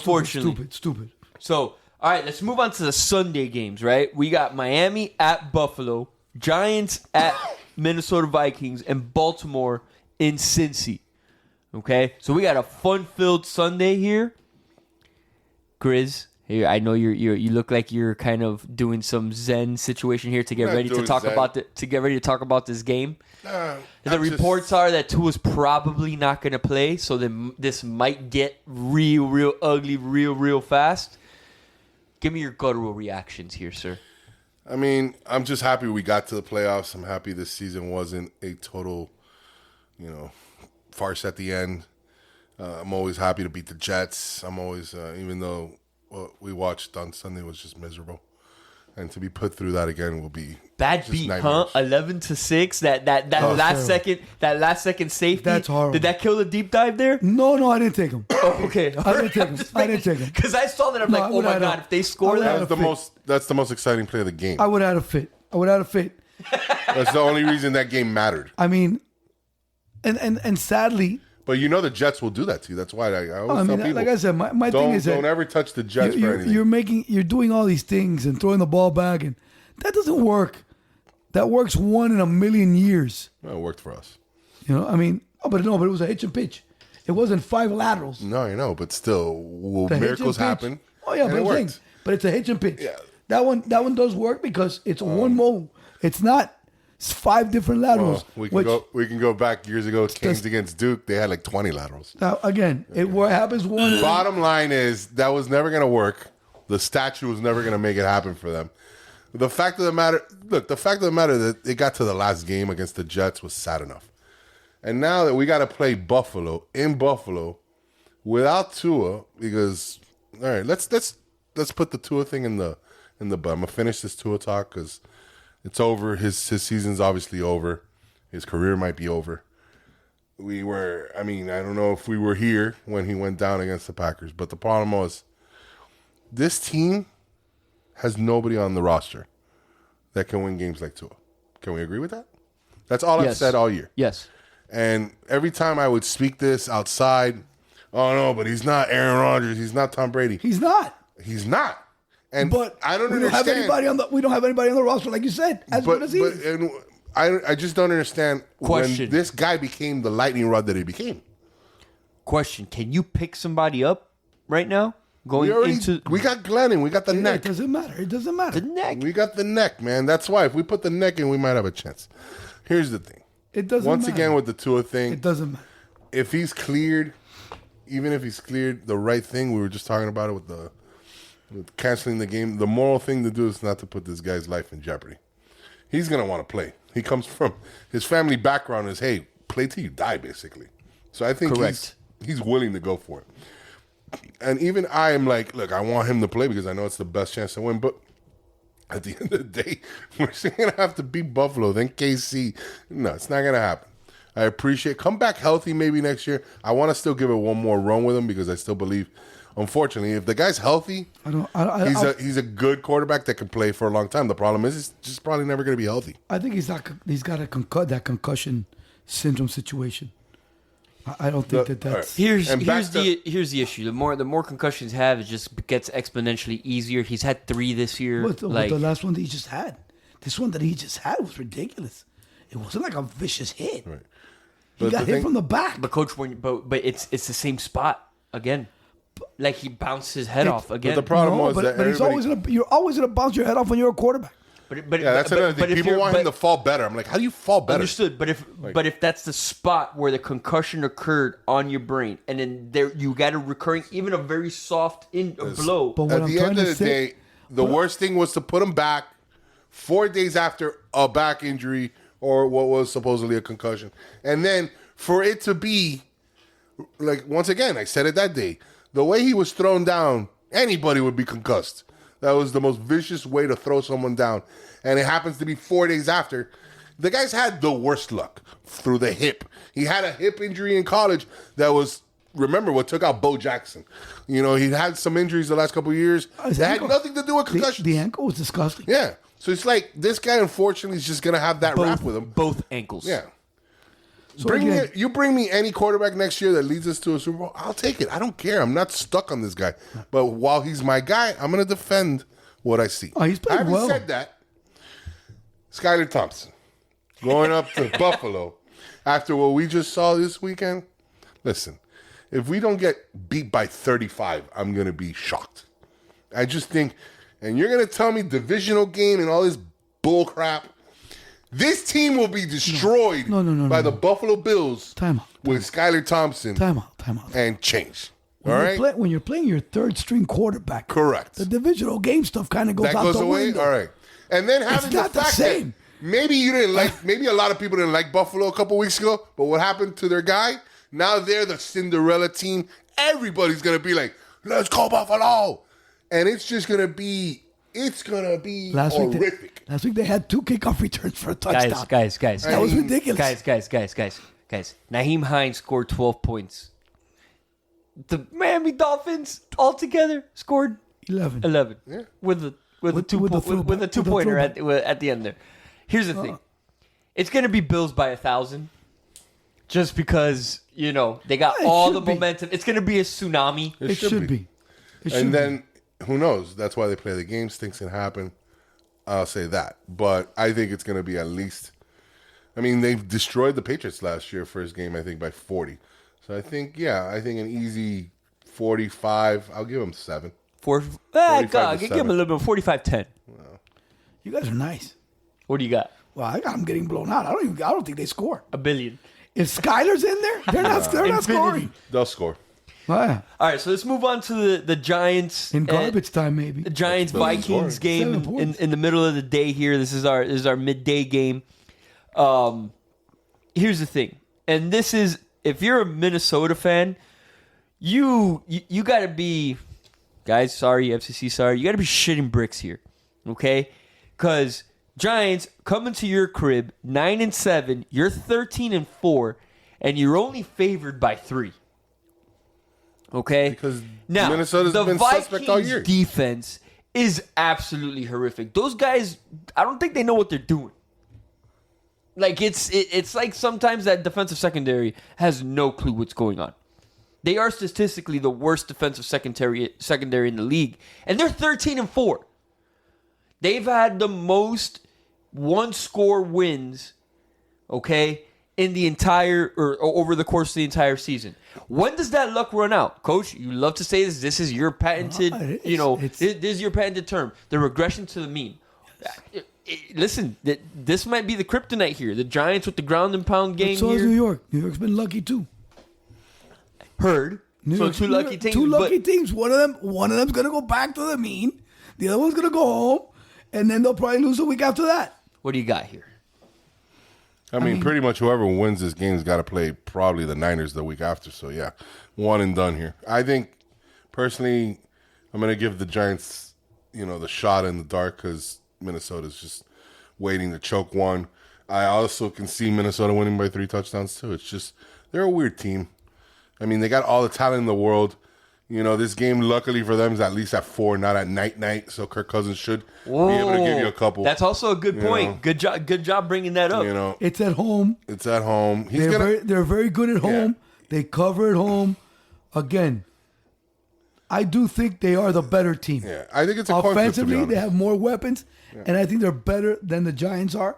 So, all right, let's move on to the Sunday games, right? We got Miami at Buffalo, Giants at Minnesota Vikings, and Baltimore in Cincy. Okay? So we got a fun-filled Sunday here. Grizz, Here, I know you look like you're kind of doing some Zen situation here to get Not ready to doing talk Zen. about this game. The I'm reports are that Tua's probably not going to play, so then this might get real ugly real fast. Give me your guttural reactions here, sir. I mean, I'm just happy we got to the playoffs. I'm happy this season wasn't a total, farce at the end. I'm always happy to beat the Jets. I'm always, even though what we watched on Sunday was just miserable, and to be put through that again will be Bad just beat, nightmares. huh? 11-6. That last second safety. That's horrible. Did that kill the deep dive there? No, I didn't take him. Oh, okay. I didn't take him. Because I saw that, I'm No, like, I oh would my have god, if they score I that, would have That's the most exciting play of the game. I would have had a fit. That's the only reason that game mattered. I mean, and sadly, But the Jets will do that to you. That's why I always tell people. like I said, my thing is that don't ever touch the Jets for anything. you're doing all these things and throwing the ball back, and that doesn't work. That works 1 in a million years. No, it worked for us. I mean, but it was a hitch and pitch. It wasn't 5 laterals. No, I know, but still, The hitch miracles and pitch. happen. Oh yeah, and but it I'm saying, worked. but it's a hitch and pitch. Yeah. That one does work because it's one move. It's not 5 different laterals. Well, we can go back years ago. Kings against Duke, they had like 20 laterals. Now again, what happens one. Bottom line is that was never going to work. The statue was never going to make it happen for them. The fact of the matter that it got to the last game against the Jets was sad enough. And now that we got to play Buffalo in Buffalo without Tua, because all right, let's put the Tua thing in the. I'm gonna finish this Tua talk because it's over. His season's obviously over. His career might be over. I don't know if we were here when he went down against the Packers, but the problem was this team has nobody on the roster that can win games like Tua. Can we agree with that? That's all I've said all year. Yes. And every time I would speak this outside, oh no, but he's not Aaron Rodgers. He's not Tom Brady. He's not. He's not. And But I don't we understand. we don't have anybody on the roster, like you said, as good as he is. and I just don't understand Question. when this guy became the lightning rod that he became. Question: can you pick somebody up right now? We got Glennon. We got the It neck. doesn't matter. It doesn't matter. the neck. We got the neck, man. That's why if we put the neck in, we might have a chance. Here's the thing. It doesn't Once matter. again with the Tua thing, It doesn't matter. if he's cleared, even if he's cleared the right thing, we were just talking about it with canceling the game. The moral thing to do is not to put this guy's life in jeopardy. He's going to want to play. He comes from, his family background is, hey, play till you die, basically. So I think Correct. he's willing to go for it. And even I am like, look, I want him to play because I know it's the best chance to win. But at the end of the day, we're still going to have to beat Buffalo, then KC. No, it's not going to happen. I appreciate, come back healthy maybe next year. I want to still give it one more run with him because I still believe, unfortunately, if the guy's healthy, he's a good quarterback that can play for a long time. The problem is he's just probably never going to be healthy. I think he's got that concussion syndrome situation. I don't think that's. Here's the issue. The more concussions have, it just gets exponentially easier. He's had 3 this year. What the last one that he just had? This one that he just had was ridiculous. It wasn't like a vicious hit. Right. He got hit from the back. But coach, but it's the same spot again. Like he bounced his head off again. But the problem was that you're always gonna bounce your head off when you're a quarterback. But yeah, that's another thing. People want him to fall better. I'm like, how do you fall better? Understood. But if that's the spot where the concussion occurred on your brain, and then there you got a recurring, even a very soft blow. But at the end of the day, the worst thing was to put him back 4 days after a back injury or what was supposedly a concussion, and then for it to be like, once again, I said it that day, the way he was thrown down, anybody would be concussed. That was the most vicious way to throw someone down. And it happens to be 4 days after. The guy's had the worst luck through the hip. He had a hip injury in college that was, remember, what took out Bo Jackson. You know, he'd had some injuries the last couple of years that had nothing to do with concussions. The ankle was disgusting. Yeah. So it's like, this guy, unfortunately, is just going to have that rap with him. Both ankles. Yeah. So You bring me any quarterback next year that leads us to a Super Bowl, I'll take it. I don't care. I'm not stuck on this guy. But while he's my guy, I'm going to defend what I see. Oh, he's played well. Having said that, Skylar Thompson going up to Buffalo after what we just saw this weekend. Listen, if we don't get beat by 35, I'm going to be shocked. I just think, and you're going to tell me divisional game and all this bull crap. This team will be destroyed by the Buffalo Bills with Skylar Thompson and change. All right? When you're playing your third string quarterback. Correct. The divisional game stuff kind of goes out the window. That goes away? All right. And then having it's not the same. Maybe you didn't like, maybe a lot of people didn't like Buffalo a couple weeks ago, but what happened to their guy? Now they're the Cinderella team. Everybody's going to be like, let's go Buffalo. And it's just going to be, horrific. Last week they had 2 kickoff returns for a touchdown. Guys. That was ridiculous. Guys. Naheem Hines scored 12 points. The Miami Dolphins altogether scored 11. Yeah. With a 2-pointer at the end there. Here's the thing. It's going to be Bills by 1,000. Just because, they got all the momentum. It's going to be a tsunami. It should be. And then, who knows? That's why they play the games. Things can happen. I'll say that. But I think it's going to be at least... they've destroyed the Patriots last year, first game, I think, by 40. So I think an easy 45. I'll give them 7. Give them a little bit. 45-10. Well, you guys are nice. What do you got? Well, I got them getting blown out. I don't think they score. $1 billion. If Skyler's in there, they're not scoring. They'll score. Wow. All right, so let's move on to the Giants. In garbage time, maybe. The Giants-Vikings game in the middle of the day here. This is our midday game. Here's the thing. And this is, if you're a Minnesota fan, you got to be, guys, sorry, FCC, sorry. You got to be shitting bricks here, okay? Because Giants coming to your crib, 9-7. You're 13-4, and you're only favored by 3. Okay. Because now Minnesota's been suspect all year. Defense is absolutely horrific. Those guys, I don't think they know what they're doing. Like it's like sometimes that defensive secondary has no clue what's going on. They are statistically the worst defensive secondary in the league, and they're 13-4. They've had the most one-score wins, okay, in the entire or over the course of the entire season. When does that luck run out, Coach? You love to say this. This is your patented, this is your patented term, the regression to the mean. Listen, this might be the kryptonite here. The Giants with the ground and pound game. So is New York. New York's been lucky too. Heard. Two lucky teams. Two lucky teams. One of them's gonna go back to the mean. The other one's gonna go home, and then they'll probably lose a week after that. What do you got here? I mean, pretty much whoever wins this game's got to play probably the Niners the week after. So, yeah, one and done here. I think, personally, I'm going to give the Giants, the shot in the dark because Minnesota's just waiting to choke one. I also can see Minnesota winning by 3 touchdowns, too. It's just, they're a weird team. I mean, they got all the talent in the world. This game, luckily for them, is at least at 4, not at night. So Kirk Cousins should be able to give you a couple. That's also a good point. Good job bringing that up. It's at home. They're very good at home. Yeah. They cover at home. Again, I do think they are the better team. Yeah, I think it's a offensively, they have more weapons, and I think they're better than the Giants are.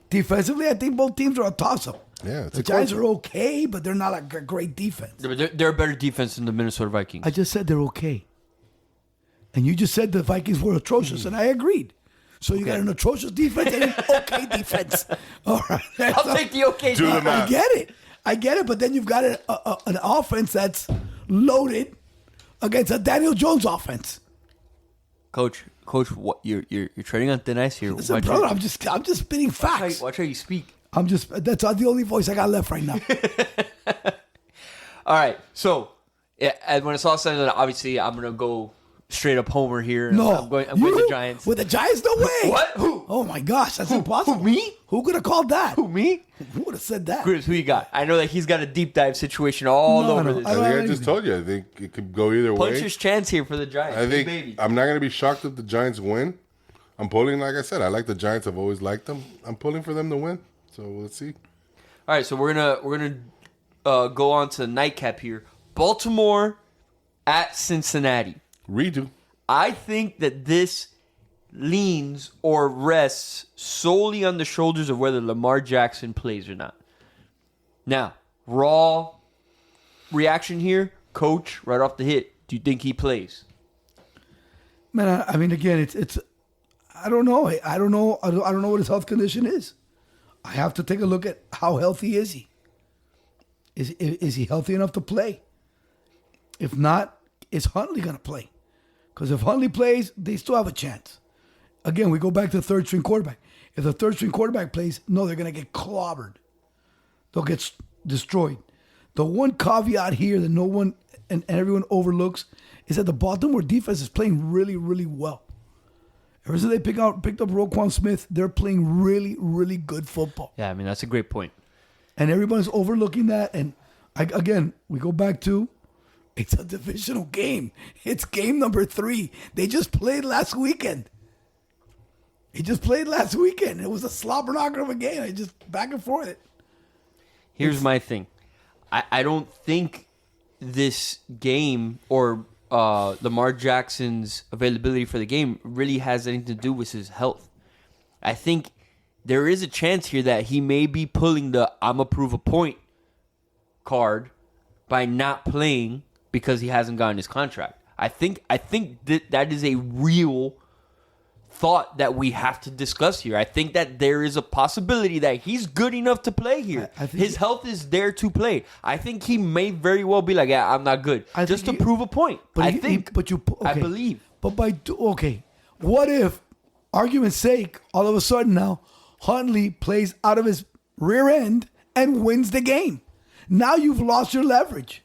Defensively, I think both teams are a toss-up. Yeah, the Giants are okay, but they're not like a great defense. They're a better defense than the Minnesota Vikings. I just said they're okay. And you just said the Vikings were atrocious, and I agreed. So you got an atrocious defense and an okay defense. All right. I'll take the okay defense. I get it, but then you've got an offense that's loaded against a Daniel Jones offense. Coach, what you're treading on thin ice here. Listen, brother, I'm just spitting facts. Watch how you speak. That's the only voice I got left right now. All right. So, when it's all said and done, obviously, I'm going to go straight up homer here. No. I'm going with the Giants. With the Giants? No way. What? Who? Oh, my gosh. That's impossible. Who, me? Who could have called that? Who, me? Who would have said that? Grizz, who you got? I know that he's got a deep dive situation over this. I just told you. I think it could go either way. Puncher's chance here for the Giants. I'm not going to be shocked if the Giants win. I'm pulling, like I said, I like the Giants. I've always liked them. I'm pulling for them to win. So let's see. All right, so we're gonna go on to the nightcap here. Baltimore at Cincinnati. Redo. I think that this leans or rests solely on the shoulders of whether Lamar Jackson plays or not. Now, raw reaction here, Coach, right off the hit. Do you think he plays? Man, I mean, again, it's. I don't know. I don't know what his health condition is. I have to take a look at how healthy is he. Is he healthy enough to play? If not, is Huntley going to play? Because if Huntley plays, they still have a chance. Again, we go back to the third string quarterback. If the third string quarterback plays, no, they're going to get clobbered. They'll get destroyed. The one caveat here that no one and everyone overlooks is that the Baltimore defense is playing really, really well. Ever since they picked up Roquan Smith, they're playing really, really good football. Yeah, I mean, that's a great point. And everyone's overlooking that. And again, we go back to it's a divisional game. It's game number 3. They just played last weekend. It was a slobber knocker of a game. It just back and forth. Here's my thing. I don't think this game or Lamar Jackson's availability for the game really has anything to do with his health. I think there is a chance here that he may be pulling the "I'm a prove a point" card by not playing because he hasn't gotten his contract. I think that is a real thought that we have to discuss here. I think that there is a possibility that he's good enough to play here. I think his health is there to play. I think he may very well be like, yeah, I'm not good, just to prove a point. I believe. But what if, argument's sake, all of a sudden now, Huntley plays out of his rear end and wins the game? Now you've lost your leverage.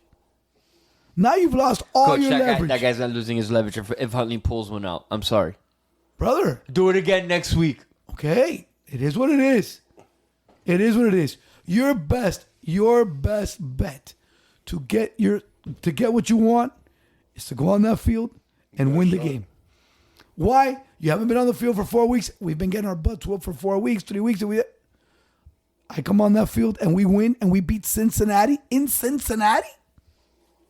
Now you've lost all Coach, your leverage. That guy's not losing his leverage if Huntley pulls one out. I'm sorry. Brother. Do it again next week. Okay. It is what it is. It is what it is. Your best bet to get what you want is to go on that field and win the game. Why? You haven't been on the field for 4 weeks. We've been getting our butts whooped for 4 weeks, 3 weeks. I come on that field and we win and we beat Cincinnati in Cincinnati.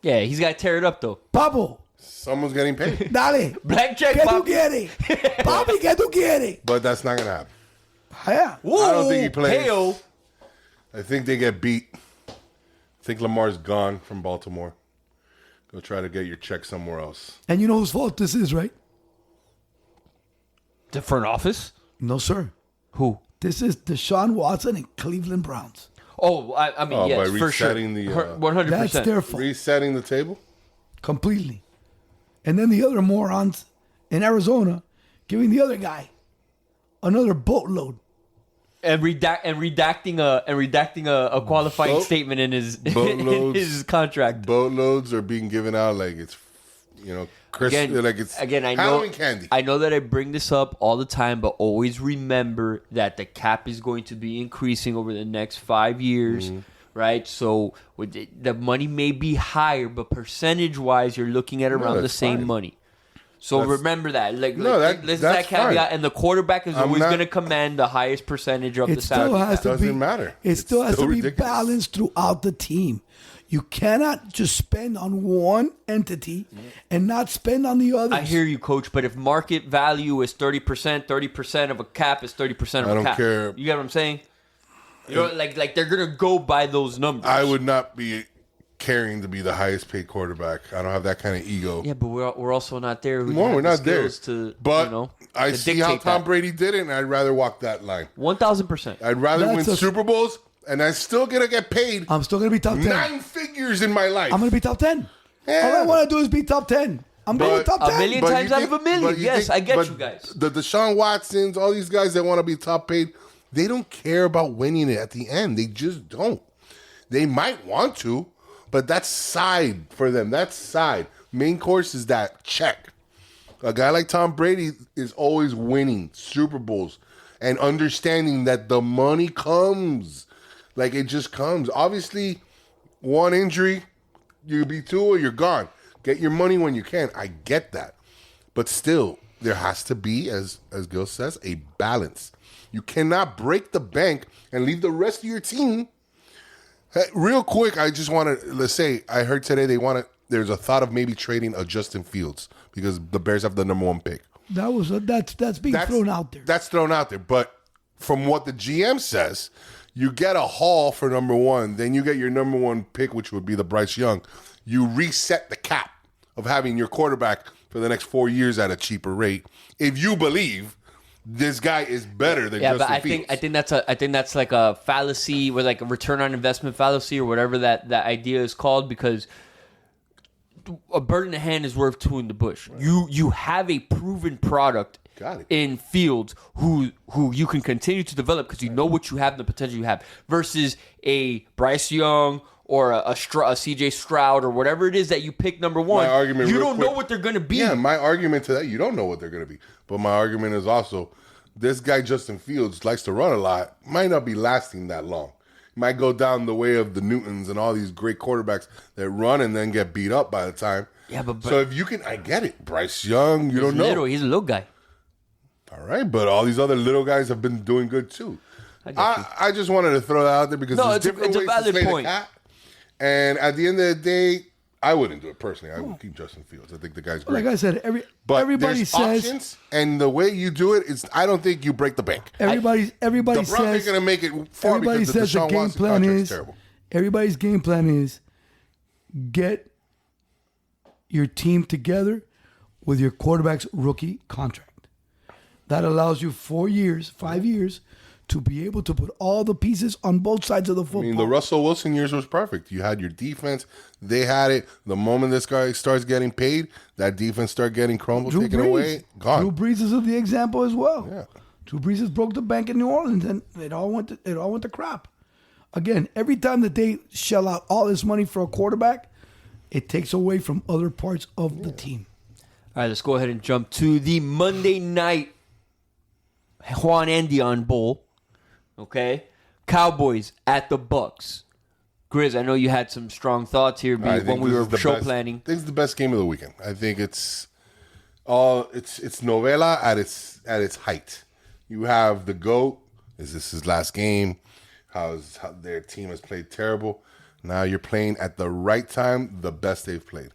Yeah, he's got to tear it up, though. Papo. Someone's getting paid. Dale. Black check, ¿Qué tú papi. quieres? Papi, ¿qué tú quieres? But that's not going to happen. Yeah. I don't think he plays. Hey-o. I think they get beat. I think Lamar's gone from Baltimore. Go try to get your check somewhere else. And you know whose fault this is, right? The front office? No, sir. Who? This is Deshaun Watson and Cleveland Browns. Oh, I mean, yes, by for sure. resetting the, 100%. That's their fault. Resetting the table? Completely. And then the other morons in Arizona giving the other guy another boatload. And redacting a qualifying statement in his contract. Boatloads are being given out like it's, Halloween candy. I know that I bring this up all the time, but always remember that the cap is going to be increasing over the next 5 years, right? So the money may be higher, but percentage-wise, you're looking at around the same money. So remember that. That's that caveat, fine. and the quarterback is always going to command the highest percentage of the salary. It doesn't matter. It still has to be ridiculous. balanced throughout the team. You cannot just spend on one entity and not spend on the others. I hear you, Coach, but if market value is 30% of a cap is 30% of a cap. I don't care. You get what I'm saying? You know, like they're going to go by those numbers. I would not be caring to be the highest paid quarterback. I don't have that kind of ego. Yeah, but we're also not there. We're not there. But I to see how dictate Tom that. Brady did it, and I'd rather walk that line. 1,000%. I'd rather That's win Super Bowls, and I'm still going to get paid I'm still going to be top 10. 9 figures in my life. I'm going to be top 10. Yeah. All I want to do is be top 10. I'm going to top 10. A million But times you out of a million. but you Yes, I get but you guys. The Deshaun Watsons, all these guys that want to be top paid, they don't care about winning it at the end. They just don't. They might want to, but that's side for them. That's side. Main course is that check. A guy like Tom Brady is always winning Super Bowls and understanding that the money comes. Like, it just comes. Obviously, one injury, you'll be 2 or you're gone. Get your money when you can. I get that. But still, there has to be, as Gil says, a balance. You cannot break the bank and leave the rest of your team. Real quick, I just want to, let's say, I heard today there's a thought of maybe trading a Justin Fields because the Bears have the number 1 pick. That's being thrown out there. That's thrown out there. But from what the GM says, you get a haul for number 1, then you get your number 1 pick, which would be the Bryce Young. You reset the cap of having your quarterback for the next 4 years at a cheaper rate. If you believe this guy is better than Justin Fields. I think that's like a fallacy, or like a return on investment fallacy, or whatever that idea is called, because a bird in the hand is worth two in the bush. Right. You have a proven product in Fields who you can continue to develop because you know what you have and the potential you have, versus a Bryce Young or a CJ Stroud or whatever it is that you pick number one. You don't know what they're going to be. Yeah, my argument to that, you don't know what they're going to be. But my argument is also, this guy Justin Fields likes to run a lot, might not be lasting that long. Might go down the way of the Newtons and all these great quarterbacks that run and then get beat up by the time. Yeah, but so if you can, I get it. Bryce Young, you don't know. He's a little guy. All right, but all these other little guys have been doing good too. I just wanted to throw that out there because there's different ways to slay the cat. And at the end of the day, I wouldn't do it personally. I would keep Justin Fields. I think the guy's great. Like I said, everybody says options, and the way you do it is, I don't think you break the bank. Everybody the says Browns ain't gonna make it far because the Deshaun Watson contract is terrible. Everybody's game plan is get your team together with your quarterback's rookie contract. That allows you 4 years, 5 years to be able to put all the pieces on both sides of the football. I mean, the Russell Wilson years was perfect. You had your defense. They had it. The moment this guy starts getting paid, that defense start getting crumbled, taken away, gone. Drew Brees is the example as well. Yeah. Drew Brees has broke the bank in New Orleans, and it all went to crap. Again, every time that they shell out all this money for a quarterback, it takes away from other parts of the team. All right, let's go ahead and jump to the Monday night Juan Andion Bowl. Okay, Cowboys at the Bucks. Grizz, I know you had some strong thoughts here when we were planning. I think it's the best game of the weekend. I think it's novela at its height. You have the GOAT. Is this his last game? How their team has played terrible. Now you're playing at the right time, the best they've played.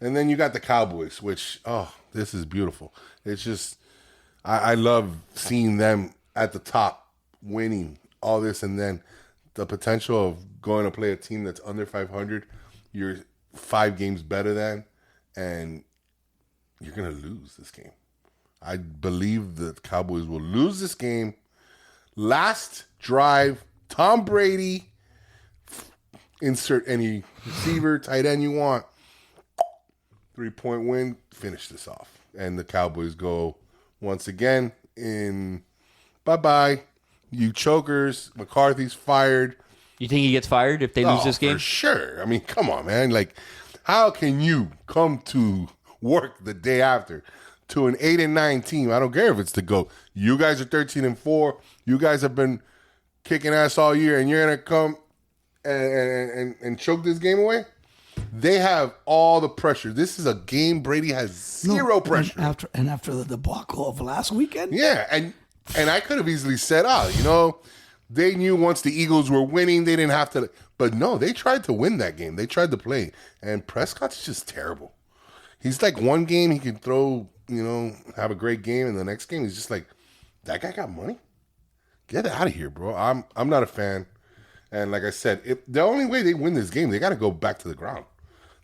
And then you got the Cowboys, which, this is beautiful. It's just, I love seeing them at the top, winning all this, and then the potential of going to play a team that's under 500, you're 5 games better than, and you're going to lose this game. I believe the Cowboys will lose this game. Last drive, Tom Brady, insert any receiver, tight end you want, 3-point win, finish this off. And the Cowboys go once again in bye-bye. You chokers. McCarthy's fired. You think he gets fired if they lose this game? For sure. I mean, come on, man. Like, how can you come to work the day after to an 8-9 team? I don't care if it's the GOAT. You guys are 13-4. You guys have been kicking ass all year, and you're gonna come and choke this game away? They have all the pressure. This is a game Brady has zero pressure. And after the debacle of last weekend? Yeah, and I could have easily said, they knew once the Eagles were winning, they didn't have to. But no, they tried to win that game. They tried to play. And Prescott's just terrible. He's like, one game he can throw, have a great game, and the next game he's just like, that guy got money? Get out of here, bro. I'm not a fan. And like I said, the only way they win this game, they got to go back to the ground.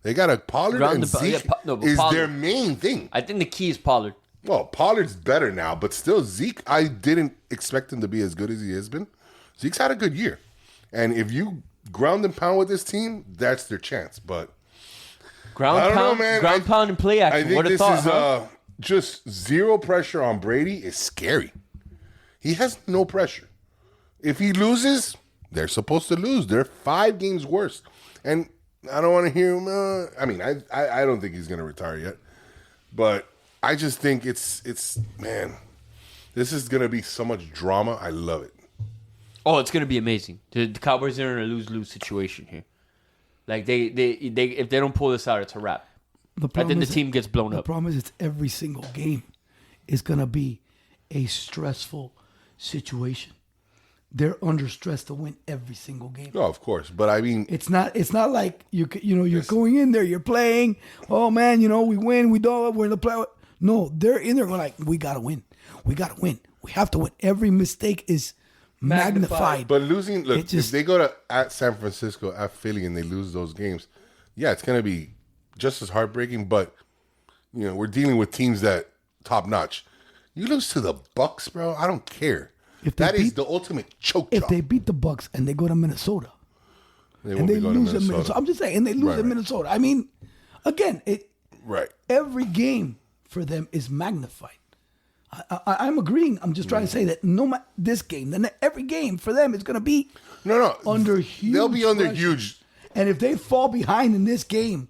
They got to Pollard and Zeke is their main thing. I think the key is Pollard. Well, Pollard's better now, but still Zeke, I didn't expect him to be as good as he has been. Zeke's had a good year. And if you ground and pound with this team, that's their chance. But ground pound and play action. I think this is just zero pressure on Brady is scary. He has no pressure. If he loses, they're supposed to lose. They're 5 games worse. And I don't want to hear him. I don't think he's going to retire yet. But I just think it's man, this is going to be so much drama. I love it. Oh, it's going to be amazing. The Cowboys are in a lose-lose situation here. Like, they if they don't pull this out, it's a wrap. I think the team gets blown up. The problem is it's every single game is going to be a stressful situation. They're under stress to win every single game. Oh, of course, but I mean, it's not like you're going in there, you're playing. Oh man, we win, we're in the play. No, they're in there going like, we gotta win, we have to win. Every mistake is magnified. But losing, look, if they go to at San Francisco, at Philly, and they lose those games, yeah, it's gonna be just as heartbreaking. But we're dealing with teams that top notch. You lose to the Bucks, bro. I don't care. That is the ultimate choke job. If they beat the Bucks and they go to Minnesota, and they lose in Minnesota, I'm just saying, and they lose in Minnesota. I mean, again, every game for them is magnified. I'm agreeing. I'm just trying to say that this game, then every game for them is going to be under huge. They'll be under pressure. huge. And if they fall behind in this game,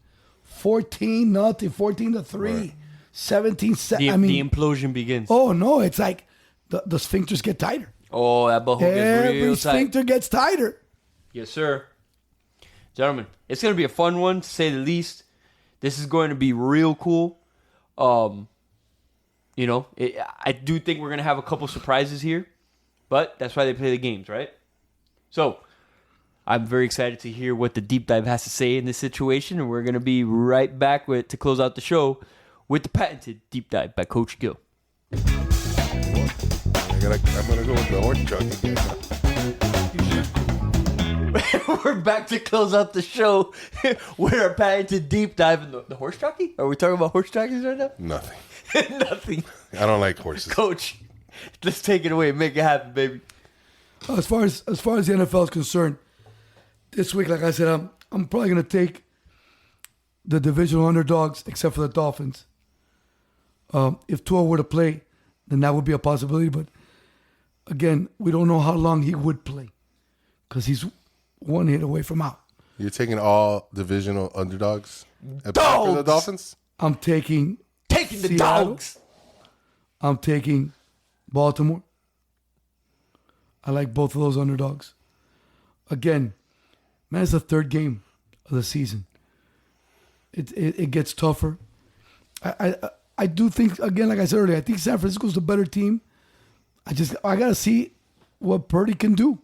14-0, 14-3, 17-7, the implosion begins. Oh no, it's like the sphincters get tighter. Oh, that butthole gets real tight. Every sphincter gets tighter. Yes, sir. Gentlemen, it's going to be a fun one, to say the least. This is going to be real cool. I do think we're going to have a couple surprises here, but that's why they play the games, right? So, I'm very excited to hear what the deep dive has to say in this situation, and we're going to be right back to close out the show with the patented deep dive by Coach Gill. I'm gonna go with the horse jockey game. We're back to close out the show with our patented deep dive in the horse jockey. Are we talking about horse jockeys right now? Nothing. Nothing. I don't like horses. Coach, let's take it away. Make it happen, baby. As far as the NFL is concerned, this week, like I said, I'm probably going to take the divisional underdogs, except for the Dolphins. If Tua were to play, then that would be a possibility. But again, we don't know how long he would play because he's one hit away from out. You're taking all divisional underdogs for Dogs! the Dolphins? I'm taking the Seattle. dogs. I'm taking Baltimore. I like both of those underdogs. Again, man, it's the third game of the season. It gets tougher. I do think, again, like I said earlier, I think San Francisco's the better team. I got to see what Purdy can do.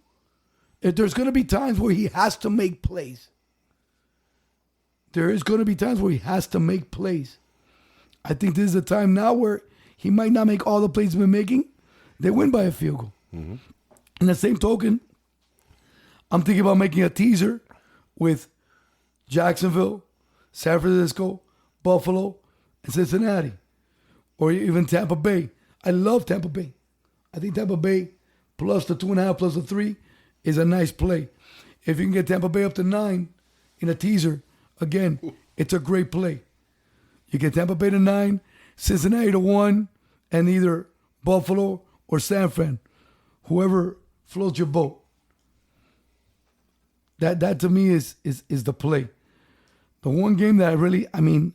If there's going to be times where he has to make plays. There is going to be times where he has to make plays. I think this is a time now where he might not make all the plays he's been making. They win by a field goal. Mm-hmm. In the same token, I'm thinking about making a teaser with Jacksonville, San Francisco, Buffalo, and Cincinnati. Or even Tampa Bay. I love Tampa Bay. I think Tampa Bay plus the 2.5 plus the 3 is a nice play. If you can get Tampa Bay up to 9 in a teaser, again, it's a great play. You get Tampa Bay to 9, Cincinnati to 1, and either Buffalo or San Fran. Whoever floats your boat. That to me is the play. The one game that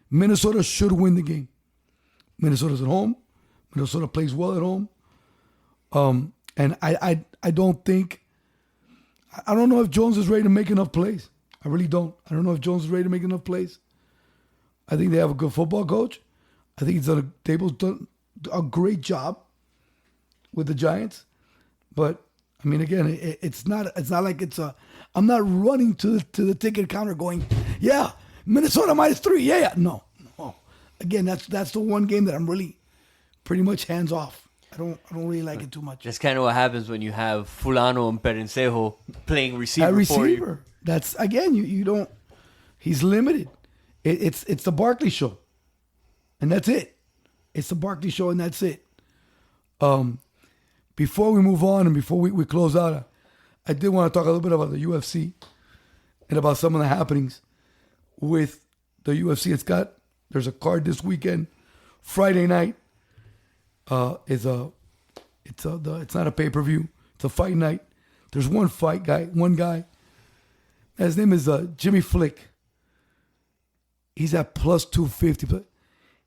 Minnesota should win the game. Minnesota's at home. Minnesota plays well at home. And I don't know if Jones is ready to make enough plays. I really don't. I don't know if Jones is ready to make enough plays. I think they have a good football coach. I think Dable's done a great job with the Giants. But again, it's not like I'm not running to the ticket counter going, yeah, Minnesota -3. Yeah. No. Again, that's the one game that I'm really pretty much hands off. I don't really like it too much. That's kind of what happens when you have Fulano and Perencejo playing receiver for you. That's, again, you don't. He's limited. It's the Barkley show, and that's it. It's the Barkley show, and that's it. Before we move on and before we close out, I did want to talk a little bit about the UFC and about some of the happenings with the UFC. There's a card this weekend, Friday night. It's not a pay-per-view. It's a fight night. There's one guy. His name is Jimmy Flick. He's at plus 250, but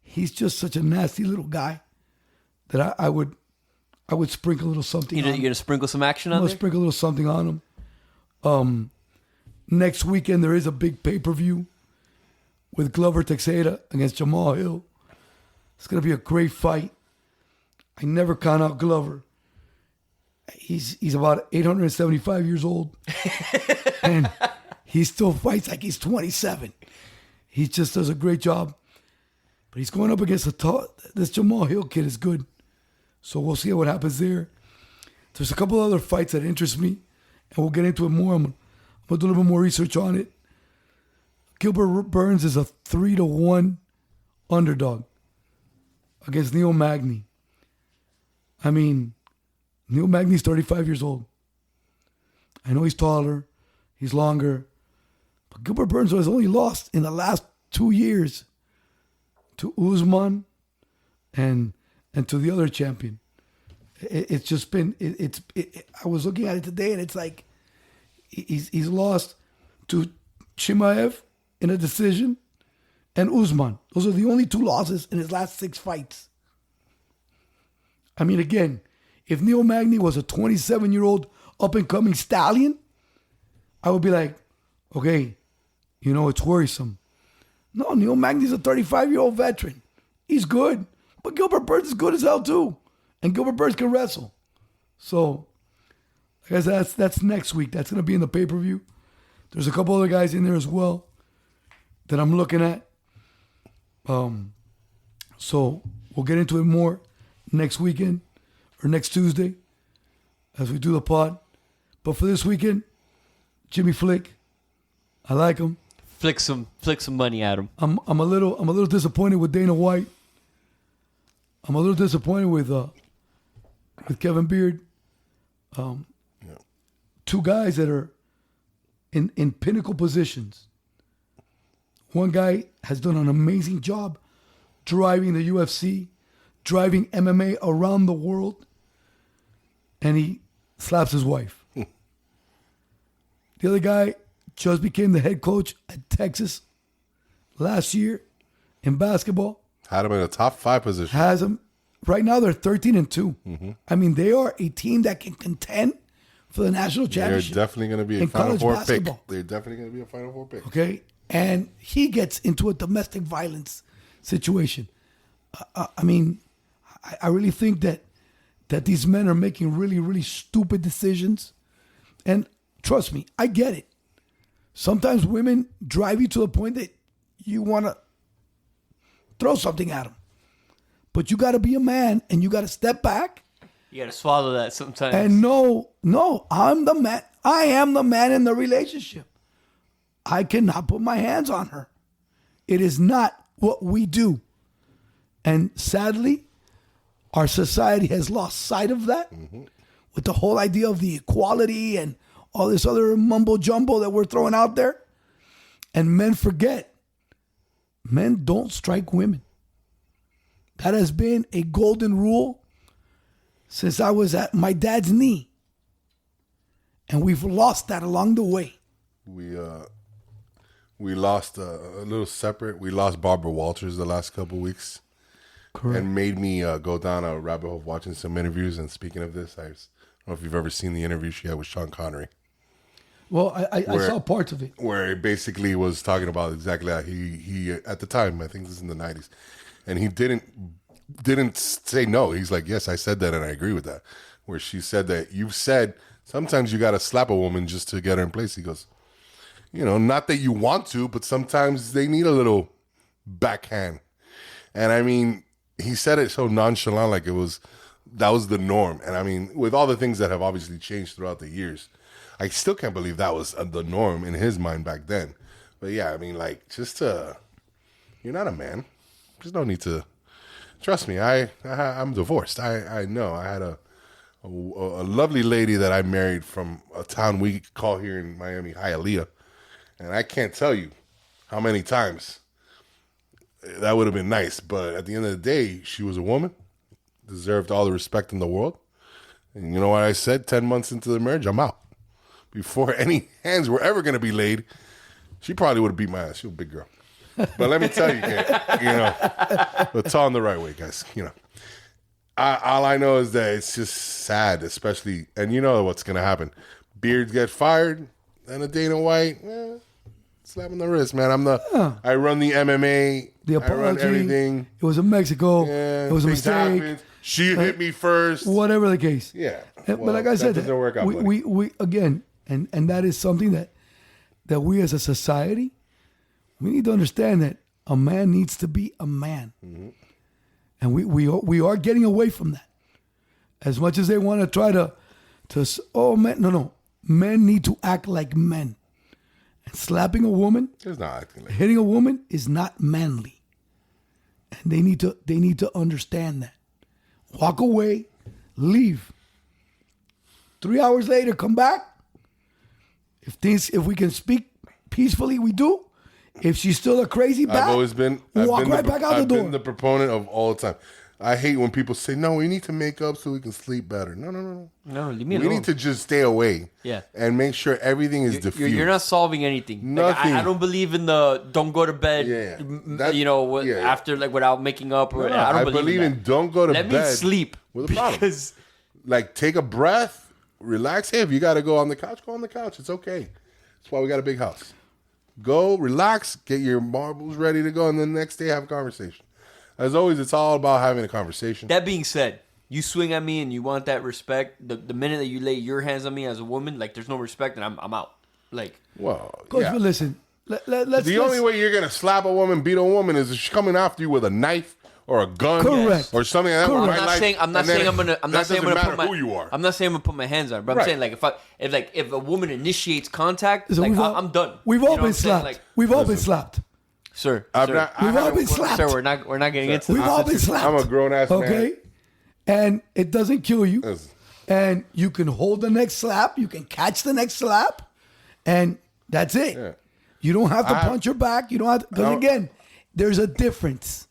he's just such a nasty little guy that I would sprinkle a little something on him. You're going to sprinkle some action on I'm there? going to sprinkle a little something on him. Next weekend, there is a big pay-per-view with Glover Teixeira against Jamal Hill. It's going to be a great fight. I never count out Glover. He's about 875 years old. And he still fights like he's 27. He just does a great job. But he's going up against this Jamal Hill kid is good. So we'll see what happens there. There's a couple other fights that interest me, and we'll get into it more. I'm going to do a little bit more research on it. Gilbert Burns is a 3-1 underdog against Neil Magny. I mean, Neil Magny's 35 years old. I know he's taller, he's longer, but Gilbert Burns has only lost in the last 2 years to Usman and to the other champion. It's just been I was looking at it today, and it's like he's lost to Chimaev in a decision and Usman. Those are the only 2 losses in his last 6 fights. I mean, again, if Neil Magny was a 27-year-old up-and-coming stallion, I would be like, okay, it's worrisome. No, Neil Magny's a 35-year-old veteran. He's good, but Gilbert Burns is good as hell too. And Gilbert Burns can wrestle. So, I guess that's next week. That's going to be in the pay-per-view. There's a couple other guys in there as well that I'm looking at. So, we'll get into it more next weekend or next Tuesday as we do the pod. But for this weekend, Jimmy Flick, I like him. Flick some money at him. I'm a little disappointed with Dana White. I'm a little disappointed with Kevin Beard. 2 guys that are in pinnacle positions. One guy has done an amazing job driving the UFC, driving MMA around the world, and he slaps his wife. The other guy just became the head coach at Texas last year in basketball. Had him in a top 5 position. Has them. Right now, they're 13-2. Mm-hmm. I mean, they are a team that can contend for the national championship. They're definitely going to be a Final Four pick. They're definitely going to be a Final Four pick. Okay? And he gets into a domestic violence situation. I mean, I really think that these men are making really, really stupid decisions. And trust me, I get it. Sometimes women drive you to the point that you want to throw something at them. But you got to be a man, and you got to step back. You got to swallow that sometimes. And no, I'm the man. I am the man in the relationship. I cannot put my hands on her. It is not what we do. And sadly, our society has lost sight of that with the whole idea of the equality and all this other mumbo jumbo that we're throwing out there. And men forget. Men don't strike women. That has been a golden rule since I was at my dad's knee. And we've lost that along the way. We lost a little separate. We lost Barbara Walters the last couple of weeks. Correct. And made me go down a rabbit hole watching some interviews. And speaking of this, I don't know if you've ever seen the interview she had with Sean Connery. Well, I saw parts of it. Where it basically was talking about exactly how he at the time, I think this is in the 90s, and he didn't say no. He's like, yes, I said that and I agree with that. Where she said that you've said sometimes you got to slap a woman just to get her in place. He goes, not that you want to, but sometimes they need a little backhand. And I mean, he said it so nonchalant, like that was the norm. And I mean, with all the things that have obviously changed throughout the years, I still can't believe that was the norm in his mind back then. But yeah, I mean, like, you're not a man. There's no need to. Trust me, I'm divorced. I know. I had a lovely lady that I married from a town we call here in Miami, Hialeah. And I can't tell you how many times that would have been nice. But at the end of the day, she was a woman, deserved all the respect in the world. And you know what I said? 10 months into the marriage, I'm out. Before any hands were ever going to be laid, she probably would have beat my ass. She was a big girl. But let me tell you, but it's all in the right way, guys. All I know is that it's just sad, especially, and you know what's going to happen. Beards get fired, and a Dana White, slap on the wrist, man. I run the MMA. The apology. I run everything. It was in Mexico. Yeah, it was a mistake. Happened. She hit me first. Whatever the case. Yeah. But like I said, doesn't work out, we again, and that is something that we as a society, we need to understand that a man needs to be a man. Mm-hmm. And we are getting away from that. As much as they want to try to men, no. Men need to act like men. And slapping a woman, it's not acting like hitting a woman is not manly. And they need to understand that. Walk away, leave. 3 hours later, come back. If we can speak peacefully, we do. If she's still a crazy bat, I've been back out the door. I've been the proponent of all the time. I hate when people say, "No, we need to make up so we can sleep better." No. No, leave me We alone. need to just stay away. Yeah. And make sure everything is diffused. You're not solving anything. Like, Nothing. I don't believe in the don't go to bed. Yeah. After like without making up. Or No, I don't believe in that. don't go to Let bed. me sleep with a problem. because Like, take a breath, relax. Hey, if you got to go on the couch, go on the couch. It's okay. That's why we got a big house. Go, relax, get your marbles ready to go, and then the next day have a conversation. As always, it's all about having a conversation. That being said, you swing at me and you want that respect. The minute that you lay your hands on me as a woman, like there's no respect, and I'm out. Like, Well, Coach, yeah. but listen. Let's The only way you're gonna slap a woman, beat a woman, is if she's coming after you with a knife or a gun, Correct. or something like that. Correct. with I'm my not life, saying I'm not and then saying I'm gonna that doesn't put matter my who you are. I'm not saying I'm gonna put my hands on her, but I'm Right. saying like if a woman initiates contact, Listen, like I'm done. We've You know all what been I'm saying? slapped. Like, We've all been slapped. sir, I've sir, not- I We've all haven't- been slapped. sir, we're not getting into We've this. all been slapped. I'm a grown ass man. Okay? And it doesn't kill you. Yes. And you can hold the next slap. You can catch the next slap. And that's it. Yeah. You don't have to I- punch her back. You don't have to. Because again, there's a difference.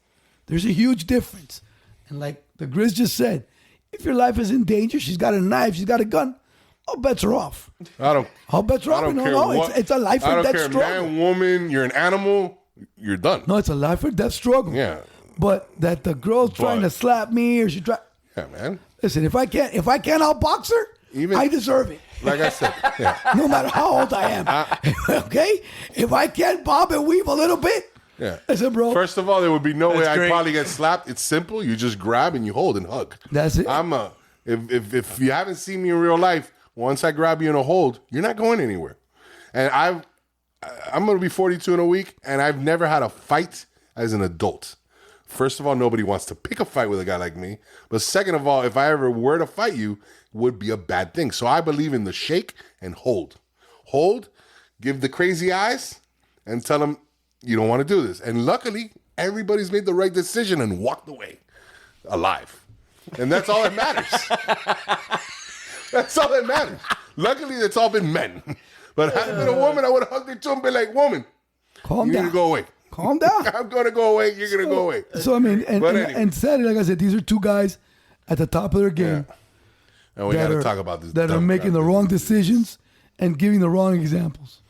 There's a huge difference. And like the Grizz just said, if your life is in danger, she's got a knife, she's got a gun, all bets are off. I don't. All bets are I off. don't No, care no, what. it's a life I or don't death care, struggle. man, woman. You're an animal. You're done. No, it's a life or death struggle. Yeah. But that the girl's trying to slap me or she try. Yeah, man. Listen, if I can't outbox her, Even- I deserve it. Like I said, yeah. No matter how old I am. Okay? If I can't bob and weave a little bit, Yeah. I said, bro. First of all, there would be no way That's I'd great. probably get slapped. It's simple. You just grab and you hold and hug. That's it. If you haven't seen me in real life, once I grab you in a hold, you're not going anywhere. And I'm going to be 42 in a week, and I've never had a fight as an adult. First of all, nobody wants to pick a fight with a guy like me. But second of all, if I ever were to fight you, it would be a bad thing. So I believe in the shake and hold. Hold, give the crazy eyes, and tell them you don't want to do this. And luckily, everybody's made the right decision and walked away alive. And that's all that matters. That's all that matters. Luckily, it's all been men. But had it been a woman, I would have hugged her too and been like, woman, Calm you need down. to go away. Calm down. I'm going to go away. You're going to go away. So, I mean, But anyway. and sadly, like I said, these are two guys at the top of their game And we got that to are, talk about this. that are dumb making the crap. wrong decisions and giving the wrong examples.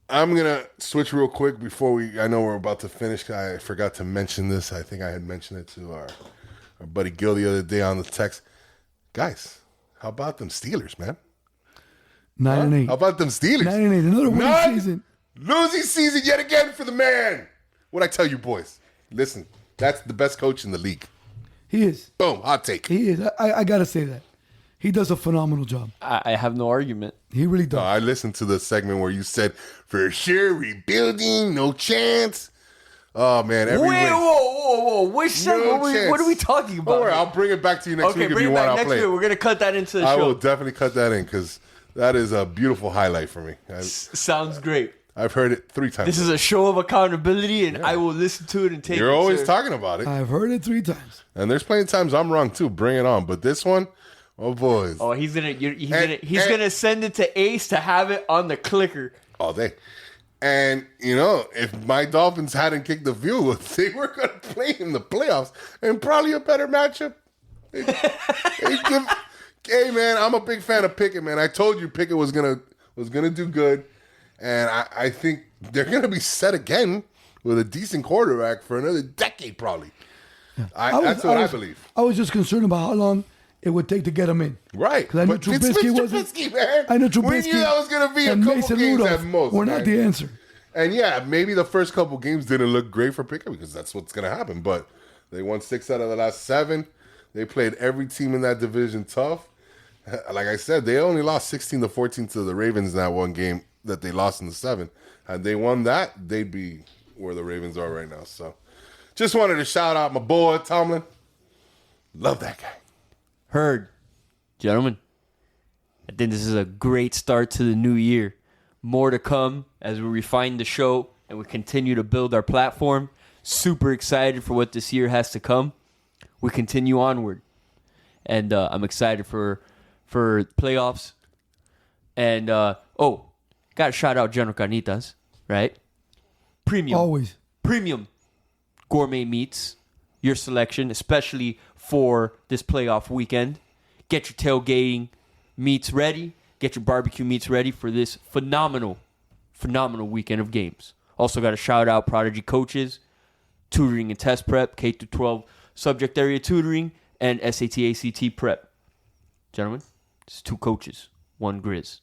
I'm going to switch real quick before I know we're about to finish. I forgot to mention this. I think I had mentioned it to our buddy Gil the other day on the text. Guys, how about them Steelers, man? 9-8. How about them Steelers? 9-8. Another winning None. season. Losing season yet again for the man. What'd I tell you, boys? Listen, that's the best coach in the league. He is. Boom, hot take. He is. I got to say that. He does a phenomenal job. I have no argument. He really does. I listened to the segment where you said, for sure, rebuilding, no chance. Oh, man. Every Wait, win. whoa! Which segment? chance. What are we talking about? Don't worry, I'll bring it back to you next okay, week if bring you it want. back I'll next play week. it. We're gonna cut that into the I show. will definitely cut that in because that is a beautiful highlight for me. Sounds great. I've heard it 3 times. This is a show of accountability, and I will listen to it and take it. You're always sir. talking about it. I've heard it 3 times. And there's plenty of times I'm wrong too. Bring it on. But this one, oh, boys. Oh, he's And- gonna send it to Ace to have it on the clicker. All day. And, you know, if my Dolphins hadn't kicked the field goal, they were going to play in the playoffs and probably a better matchup. Hey, man, I'm a big fan of Pickett, man. I told you Pickett was gonna do good. And I think they're going to be set again with a decent quarterback for another decade, probably. That's what I believe. I was just concerned about how long it would take to get him in. Right. Because I knew But it's Trubisky Mr. wasn't. Trubisky, man. I know We Trubisky. knew that was going to be a and couple Mason games Rudolph at most. were man. not the answer. And yeah, maybe the first couple games didn't look great for Pickett because that's what's going to happen. But they won 6 out of the last 7. They played every team in that division tough. Like I said, they only lost 16-14 to the Ravens in that one game that they lost in the 7. Had they won that, they'd be where the Ravens are right now. So just wanted to shout out my boy, Tomlin. Love that guy. Heard, gentlemen. I think this is a great start to the new year. More to come as we refine the show and we continue to build our platform. super excited for what this year has to come. We continue onward. And I'm excited for playoffs. And, got to shout out General Carnitas, right? Always. Premium gourmet meats, your selection, especially for this playoff weekend. Get your tailgating meats ready. Get your barbecue meats ready for this phenomenal weekend of games. Also got to shout out Prodigy Coaches, tutoring and test prep, K-12 subject area tutoring, and SAT, ACT prep. Gentlemen, it's 2 coaches, 1 Grizz.